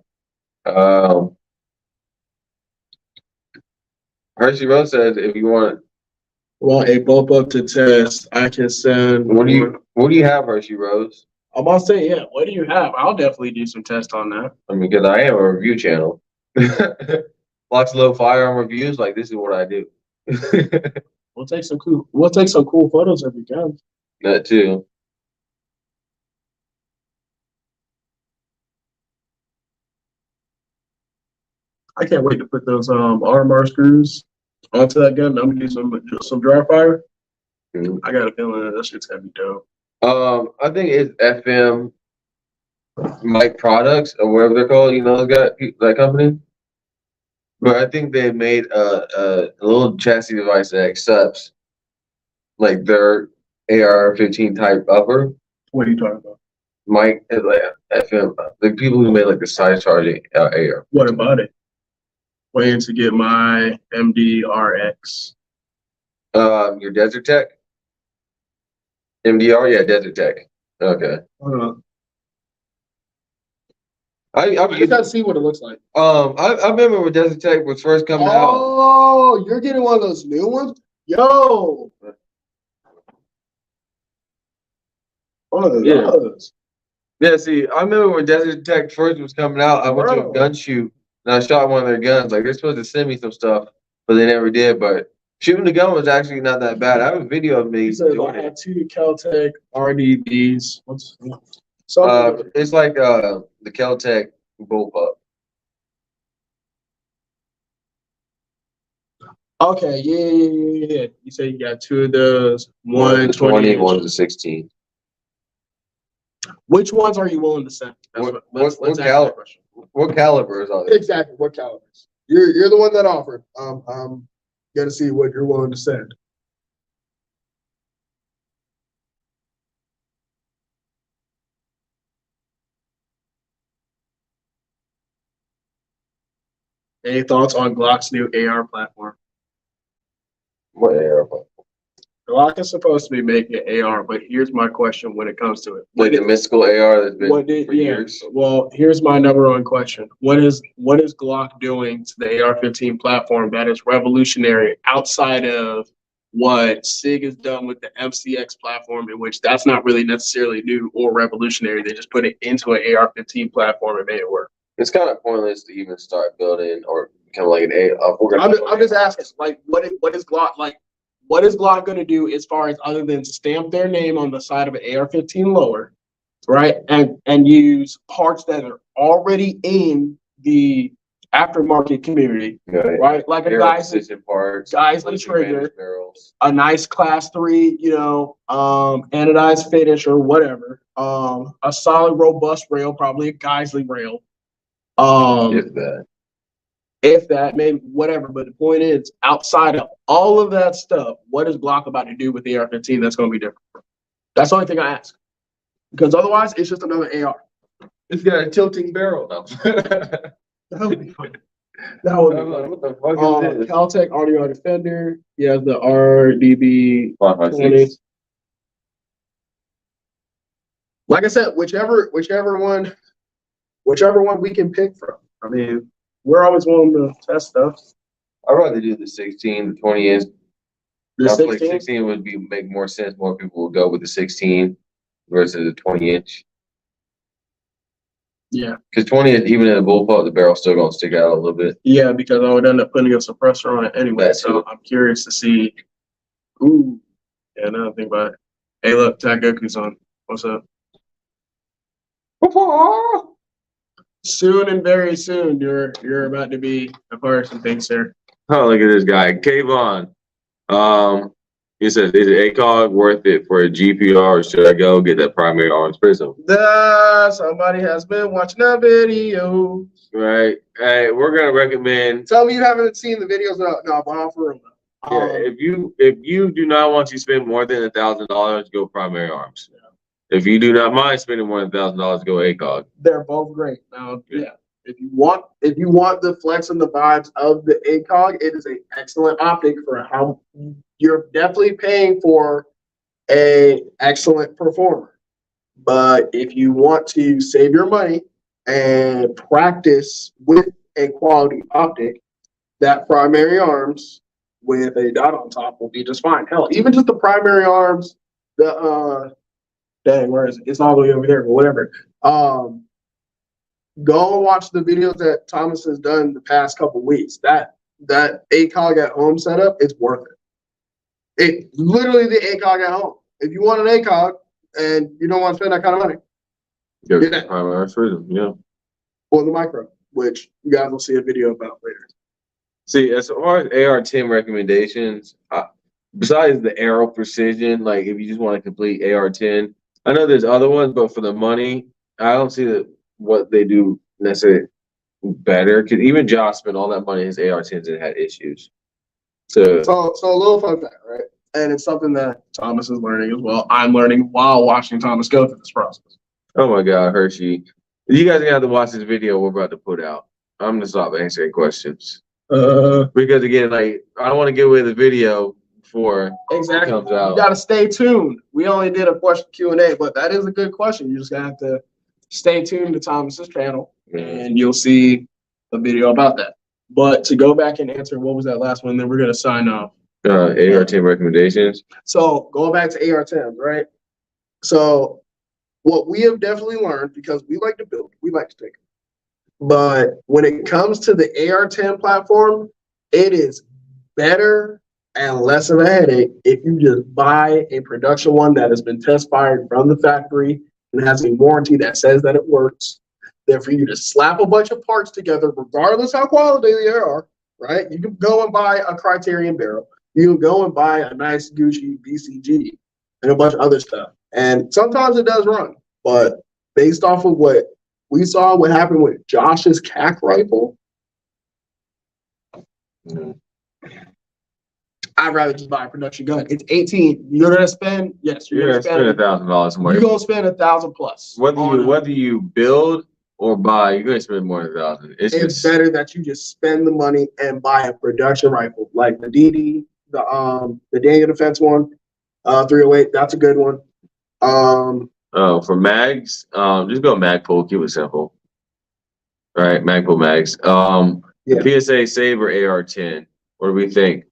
Hershey Rose said if you want, Want a bump up to test, I can send. what do you have, Hershey Rose? I'm about to say, yeah, what do you have? I'll definitely do some tests on that. I mean, because I am a review channel. LocsNLoad firearm reviews, like this is what I do. We'll take some cool photos if we can. That too. I can't wait to put those RMR screws onto that gun. I'm gonna do some dry fire. Mhm. I got a feeling that shit's gonna be dope. I think it's FM Mike Products or whatever they're called. You know, that company. But I think they made a little chassis device that accepts like their AR-15 type upper. What are you talking about? Mike is like FM, the people who made like the side charging AR. What about it? Waiting to get my MDRX. Your Desert Tech? MDR? Yeah, Desert Tech. Okay. Hold on. I You gotta see what it looks like. I remember when Desert Tech was first coming out. Oh, you're getting one of those new ones? Yo. One of those. Yeah, see, I remember when Desert Tech first was coming out, I went to a gun shoot and I shot one of their guns. Like they're supposed to send me some stuff, but they never did. But shooting the gun was actually not that bad. I have a video of me doing I it. had two Kel-Tec RDBs. It's like the Kel-Tec bullpup. Okay, yeah. You say you got two of those. One 20, one's a 16. Which ones are you willing to send? Let's ask that question. What calibers are they? Exactly. What calibers? You're the one that offered. Gotta see what you're willing to send. Any thoughts on Glock's new AR platform? What AR? Glock is supposed to be making an AR, but here's my question when it comes to it. Like the mystical AR that's been for years. Well, here's my number one question. What is Glock doing to the AR-15 platform that is revolutionary outside of what SIG has done with the MCX platform, in which that's not really necessarily new or revolutionary. They just put it into an AR-15 platform and made it work. It's kind of pointless to even start building or become like an AR. I'm just asking, like, what is Glock like? What is Glock going to do as far as other than stamp their name on the side of an AR-15 lower, right? And use parts that are already in the aftermarket community, right? Like a Geisley trigger, a nice class 3, anodized finish or whatever, a solid, robust rail, probably a Geisley rail. If that, maybe whatever. But the point is, outside of all of that stuff, what is Glock about to do with the AR-15 that's going to be different? That's the only thing I ask. Because otherwise, it's just another AR. It's got a tilting barrel now. That would be fun. That would be fun. What the fuck is this? Kel-Tec RDR Defender. He has the RDB 556. Like I said, whichever one we can pick from. I mean, we're always willing to test stuff. I'd rather do the 16, the 20 inch. The I feel like 16? 16 would make more sense. More people would go with the 16 versus the 20 inch. Yeah. Because 20 inch, even in a bullpup, the barrel's still gonna stick out a little bit. Yeah, because I would end up putting a suppressor on it anyway. So I'm curious to see. Ooh. Yeah, now I think about it. Hey, look, Tag Goku's on. What's up? Soon and very soon, you're about to be a part of some things here. Oh, look at this guy, Kayvon. He says, "Is it ACOG worth it for a GPR, or should I go get that primary arms prism?" Somebody has been watching that video. right? Hey, we're gonna recommend. Tell me you haven't seen the videos. No, but I'll for real. Yeah, if you do not want to spend more than $1,000, go Primary Arms. If you do not mind spending more than $1,000, go ACOG. They're both great. Now, yeah. If you want the flex and the vibes of the ACOG, it is an excellent optic for how you're definitely paying for a excellent performer. But if you want to save your money and practice with a quality optic, that Primary Arms with a dot on top will be just fine. Hell, even just the Primary Arms, dang, where is it? It's all the way over there, but whatever. Go and watch the videos that Thomas has done the past couple weeks. That ACOG at home setup, it's worth it. It literally the ACOG at home. If you want an ACOG and you don't want to spend that kind of money, Go get that. Primary Arms Freedom, yeah. Or the micro, which you guys will see a video about later. See, as far as AR-10 recommendations, besides the arrow precision, like if you just want to complete AR-10, I know there's other ones, but for the money, I don't see what they do necessarily better. Because even Josh spent all that money in his AR-10s and had issues. So a little fun fact, right? And it's something that Thomas is learning as well. I'm learning while watching Thomas go through this process. oh my God, Hershey. You guys are gonna have to watch this video we're about to put out. I'm gonna stop answering questions. Because again, like I don't want to give away the video before Exactly. it comes out. You gotta stay tuned. We only did a question Q&A, but that is a good question. You're just gonna have to stay tuned to Thomas's channel and you'll see a video about that. But to go back and answer what was that last one, then we're gonna sign off. AR-10 recommendations. So going back to AR-10, right? So what we have definitely learned, because we like to build, we like to take it. But when it comes to the AR-10 platform, it is better and less of a headache if you just buy a production one that has been test fired from the factory and has a warranty that says that it works. Than for you to slap a bunch of parts together, regardless how quality they are, right? You can go and buy a Criterion barrel. You can go and buy a nice Gucci BCG and a bunch of other stuff. And sometimes it does run, but based off of what we saw, what happened with Josh's CAC rifle, I'd rather just buy a production gun. It's 18. You're gonna spend, yes, You're gonna spend $1,000 more. You're gonna spend $1,000 plus. Whether you build or buy, you're gonna spend more than $1,000. It's better that you just spend the money and buy a production rifle like the DD, the Daniel Defense one, 308. That's a good one. For mags, just go Magpul. Keep it simple. Right, Magpul mags. Yeah. PSA Saber AR-10. What do we think?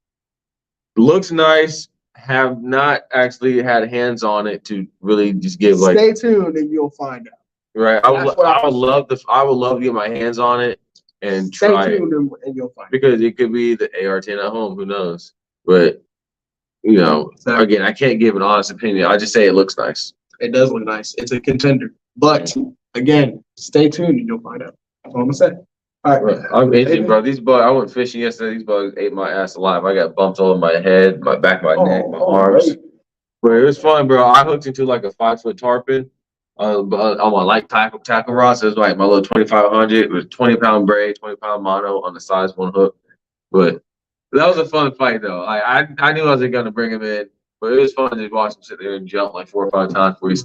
Looks nice. Have not actually had hands on it to really just give like. Stay tuned and you'll find out. Right, I would love to get my hands on it and try it. And you'll find because it could be the AR-10 at home. Who knows? But you know, again, I can't give an honest opinion. I just say it looks nice. It does look nice. It's a contender. But again, stay tuned and you'll find out. That's all I'm gonna say. All right. I'm itching, bro. These bugs, I went fishing yesterday. These bugs ate my ass alive. I got bumps all over my head, my back, my neck, my arms. Right. But it was fun, bro. I hooked into like a 5-foot tarpon on my light tackle rod. So it was like my little 2500. It was 20-pound braid, 20-pound mono on the size one hook. But that was a fun fight, though. I knew I wasn't gonna bring him in, but it was fun to just watch him sit there and jump like 4 or 5 times before he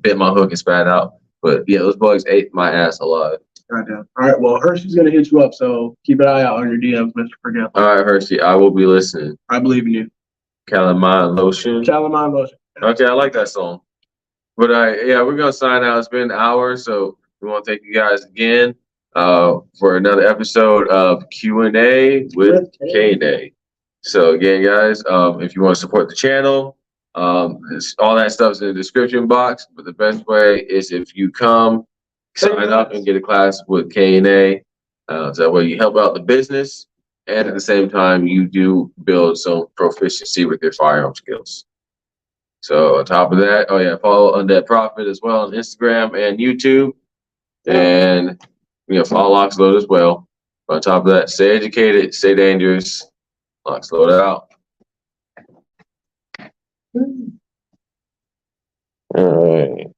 bit my hook and spat out. But yeah, those bugs ate my ass alive. All right. Well, Hershey's gonna hit you up, so keep an eye out on your DMs, Mr. Forget. All right, Hershey, I will be listening. I believe in you. Calamine Lotion. Calamine Lotion. Okay, I like that song. But yeah, we're gonna sign out. It's been an hour, so we want to thank you guys again for another episode of Q&A with KNA. So again, guys, if you want to support the channel, all that stuff's in the description box. But the best way is if you come sign up and get a class with KNA. So that way you help out the business, and at the same time you do build some proficiency with your firearm skills. So on top of that, oh yeah, follow Undead Prophet as well on Instagram and YouTube, and follow LocsNLoad as well. On top of that, stay educated, stay dangerous. LocsNLoad out. All right.